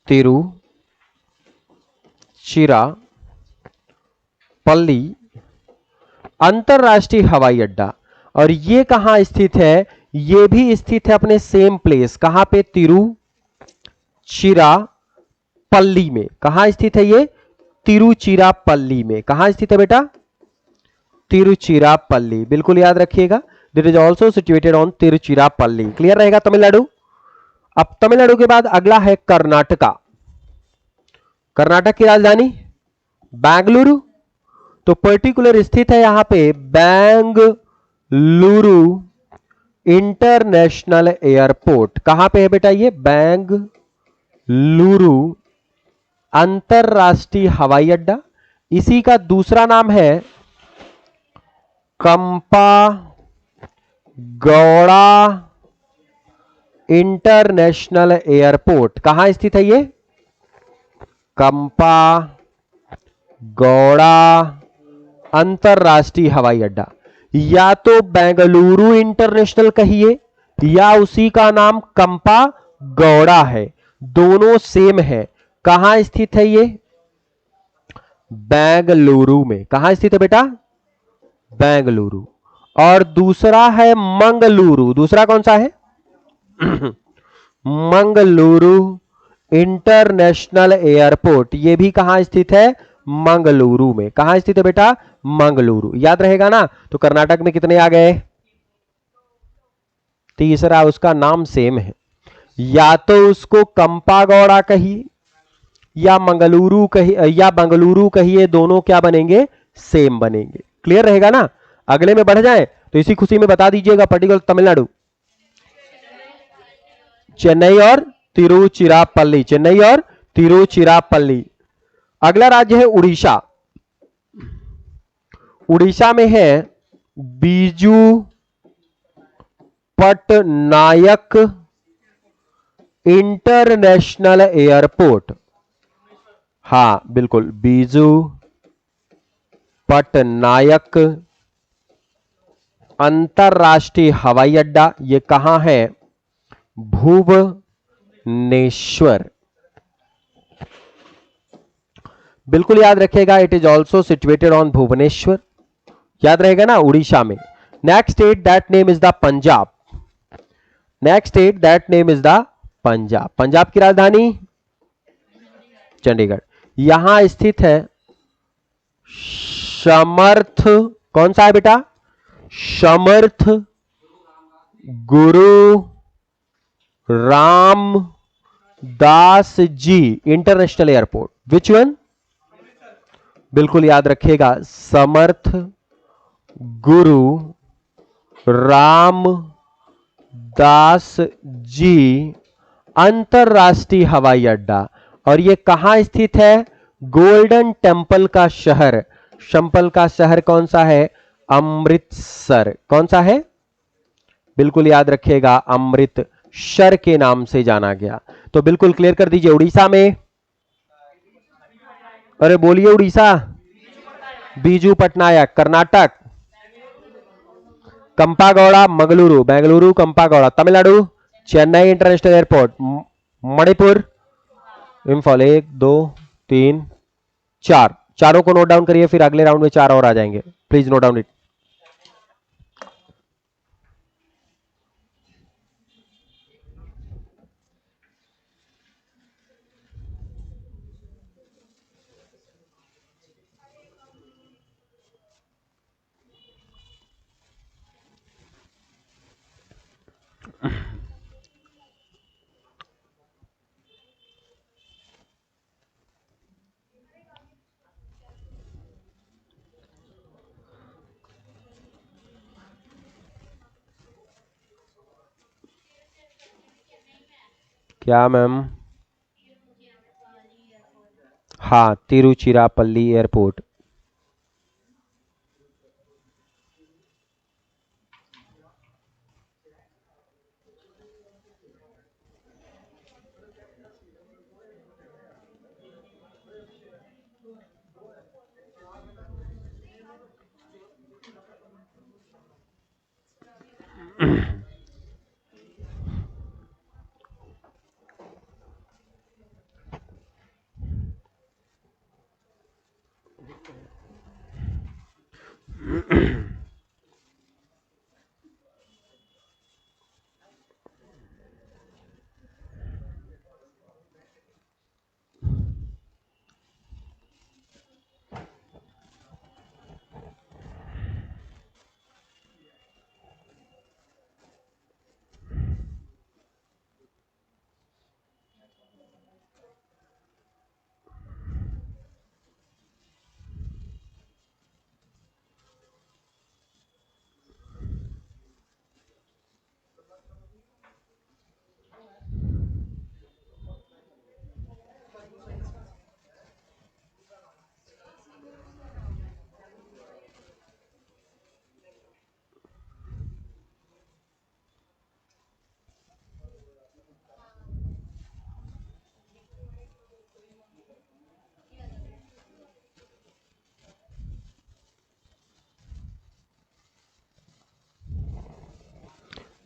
तिरुचिरापल्ली अंतरराष्ट्रीय हवाई अड्डा। और ये कहां स्थित है? ये भी स्थित है अपने सेम प्लेस। कहां पे? तिरुचिरापल्ली में। कहां स्थित है ये? तिरुचिरापल्ली में। कहां स्थित है बेटा? तिरुचिरापल्ली, बिल्कुल याद रखिएगा। It is also situated on Tiruchirappalli. Clear रहेगा तमिलनाडु। अब तमिलनाडु के बाद अगला है कर्नाटका। कर्नाटक की राजधानी बेंगलुरु, तो पर्टिकुलर स्थित है यहां पे बेंगलुरु इंटरनेशनल एयरपोर्ट। कहां पे है बेटा ये? बेंगलुरु अंतरराष्ट्रीय हवाई अड्डा। इसी का दूसरा नाम है कंपागौड़ा इंटरनेशनल एयरपोर्ट। कहां स्थित है ये? कंपागौड़ा अंतरराष्ट्रीय हवाई अड्डा। या तो बेंगलुरु इंटरनेशनल कहिए, या उसी का नाम कंपागौड़ा है, दोनों सेम है। कहां स्थित है ये? बेंगलुरु में। कहां स्थित है बेटा? बेंगलुरु। और दूसरा है मंगलुरु। दूसरा कौन सा है? Mangaluru international airport. ये भी कहां स्थित है? मंगलुरु में। कहां स्थित है बेटा? मंगलुरु। याद रहेगा ना? तो कर्नाटक में कितने आ गए? तीसरा, उसका नाम सेम है। या तो उसको कंपागौड़ा कहिए, या मंगलुरु कहिए, या बेंगलुरु कहिए, दोनों क्या बनेंगे? सेम बनेंगे। क्लियर रहेगा ना? अगले में बढ़ जाए तो इसी खुशी में बता दीजिएगा पर्टिकुलर तमिलनाडु। चेन्नई और तिरुचिरापल्ली, चेन्नई और तिरुचिरापल्ली। अगला राज्य है उड़ीसा। उड़ीसा में है बीजू पटनायक इंटरनेशनल एयरपोर्ट। हां बिल्कुल, बीजू पटनायक अंतरराष्ट्रीय हवाई अड्डा। यह कहां है? भुवनेश्वर। बिल्कुल याद रखिएगा, it is also situated on Bhubaneswar. याद रहेगा ना, उड़ीसा में। Next state that name is the Punjab. Next state that name is the Punjab. Punjab की राजधानी चंडीगढ़। यहां स्थित है समर्थ, कौन सा है बेटा? समर्थ गुरु Ramdas ji international airport. Which one? बिल्कुल याद रखिएगा, समर्थ गुरु रामदास जी अंतरराष्ट्रीय हवाई अड्डा। और यह कहां स्थित है? गोल्डन टेंपल का शहर। टेंपल का शहर कौन सा है? अमृतसर। कौन सा है? बिल्कुल याद रखिएगा, अमृतसर के नाम से जाना गया। तो बिल्कुल क्लियर कर दीजिए। उड़ीसा में, अरे बोलिए उड़ीसा। बीजू पटनायक। कर्नाटक कंपागौड़ा मंगलुरु, बेंगलुरु कंपागौड़ा। Tamil Nadu Chennai international airport. मणिपुर इम्फॉल। 1 2 3 4, चारों को नोट डाउन करिए, फिर अगले राउंड में 4 और आ जाएंगे। Please note down it. क्या मैम? हाँ, तिरुचिरापल्ली एयरपोर्ट।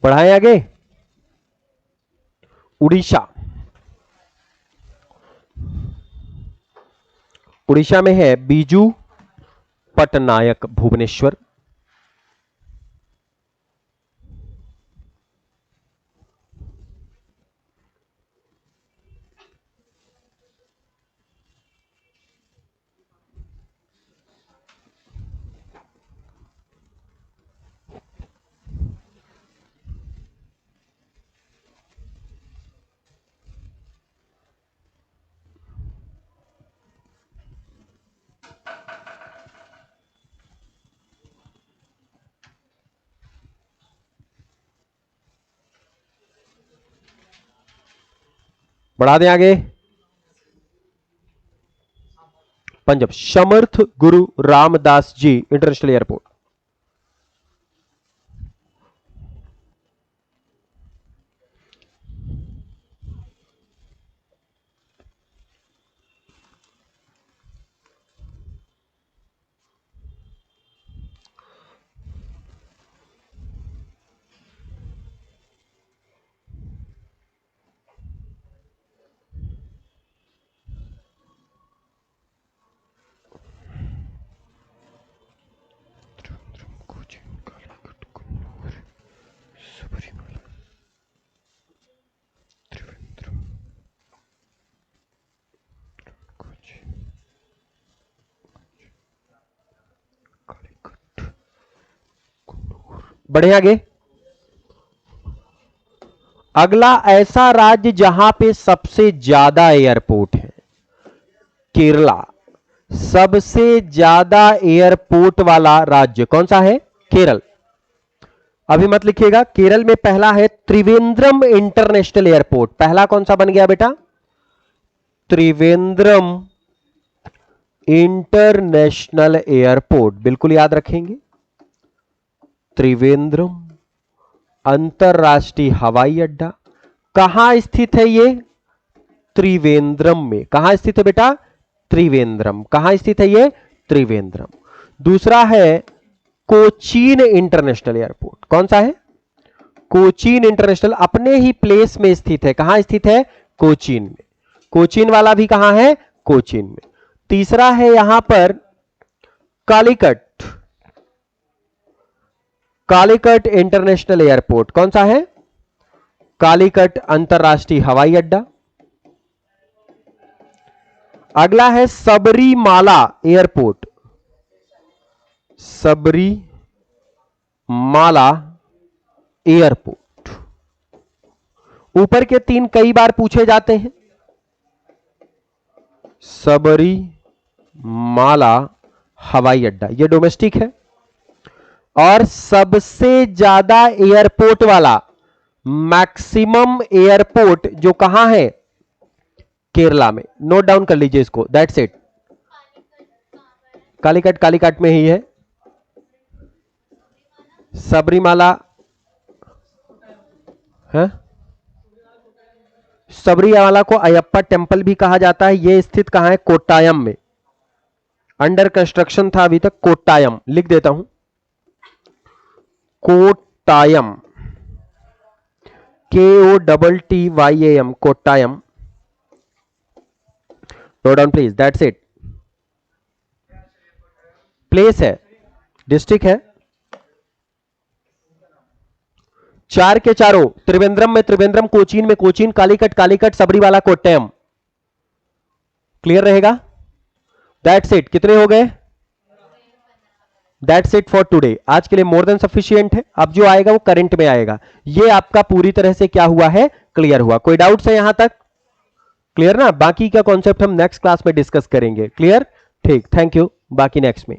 बढ़ाएं आगे। उड़ीसा। उड़ीसा में है बीजू पटनायक भुवनेश्वर। बढ़ा दें आगे। पंजाब समर्थ गुरु रामदास जी इंटरनेशनल एयरपोर्ट। बढ़े आगे। अगला ऐसा राज्य जहां पे सबसे ज्यादा एयरपोर्ट है, केरला। सबसे ज्यादा एयरपोर्ट वाला राज्य कौन सा है? केरल। अभी मत लिखिएगा। केरल में पहला है त्रिवेंद्रम इंटरनेशनल एयरपोर्ट। पहला कौन सा बन गया बेटा? त्रिवेंद्रम इंटरनेशनल एयरपोर्ट, बिल्कुल याद रखेंगे। त्रिवेंद्रम अंतरराष्ट्रीय हवाई अड्डा कहां स्थित है? ये त्रिवेंद्रम में। कहां स्थित है बेटा? त्रिवेंद्रम। कहां स्थित है ये? त्रिवेंद्रम। दूसरा है कोचीन इंटरनेशनल एयरपोर्ट। कौन सा है? कोचीन इंटरनेशनल, अपने ही प्लेस में स्थित है। कहां स्थित है? कोचीन में। कोचीन वाला भी कहां है? कोचीन में। तीसरा है यहां पर कालीकट। कालीकट इंटरनेशनल एयरपोर्ट कौन सा है? कालीकट अंतरराष्ट्रीय हवाई अड्डा। अगला है सबरीमाला एयरपोर्ट। सबरीमाला एयरपोर्ट। ऊपर के तीन कई बार पूछे जाते हैं। सबरीमाला हवाई अड्डा ये डोमेस्टिक है। और सबसे ज्यादा एयरपोर्ट वाला, मैक्सिमम एयरपोर्ट जो कहां है? केरला में। नोट डाउन कर लीजिए इसको, दैट्स इट। कालीकट, कालीकट में ही है। सबरीमाला है। सबरीमाला को अयप्पा टेम्पल भी कहा जाता है। यह स्थित कहां है? कोट्टायम में। अंडर कंस्ट्रक्शन था अभी तक। कोट्टायम लिख देता हूं, Kottayam, KOTTYAM, Kottayam. Note down please, that's it. Place है, डिस्ट्रिक्ट है। चार के चारों, त्रिवेंद्रम में त्रिवेंद्रम, कोचीन में कोचीन, कालीकट कालीकट, सबरीवाला कोट्टयम। क्लियर रहेगा? That's it. कितने हो गए? That's it for today. आज के लिए मोर देन सफिशियंट है। अब जो आएगा वो करंट में आएगा। ये आपका पूरी तरह से क्या हुआ है? क्लियर हुआ। कोई डाउट्स है यहां तक? क्लियर ना? बाकी का कॉन्सेप्ट हम नेक्स्ट क्लास में डिस्कस करेंगे। क्लियर? ठीक, थैंक यू। बाकी नेक्स्ट में।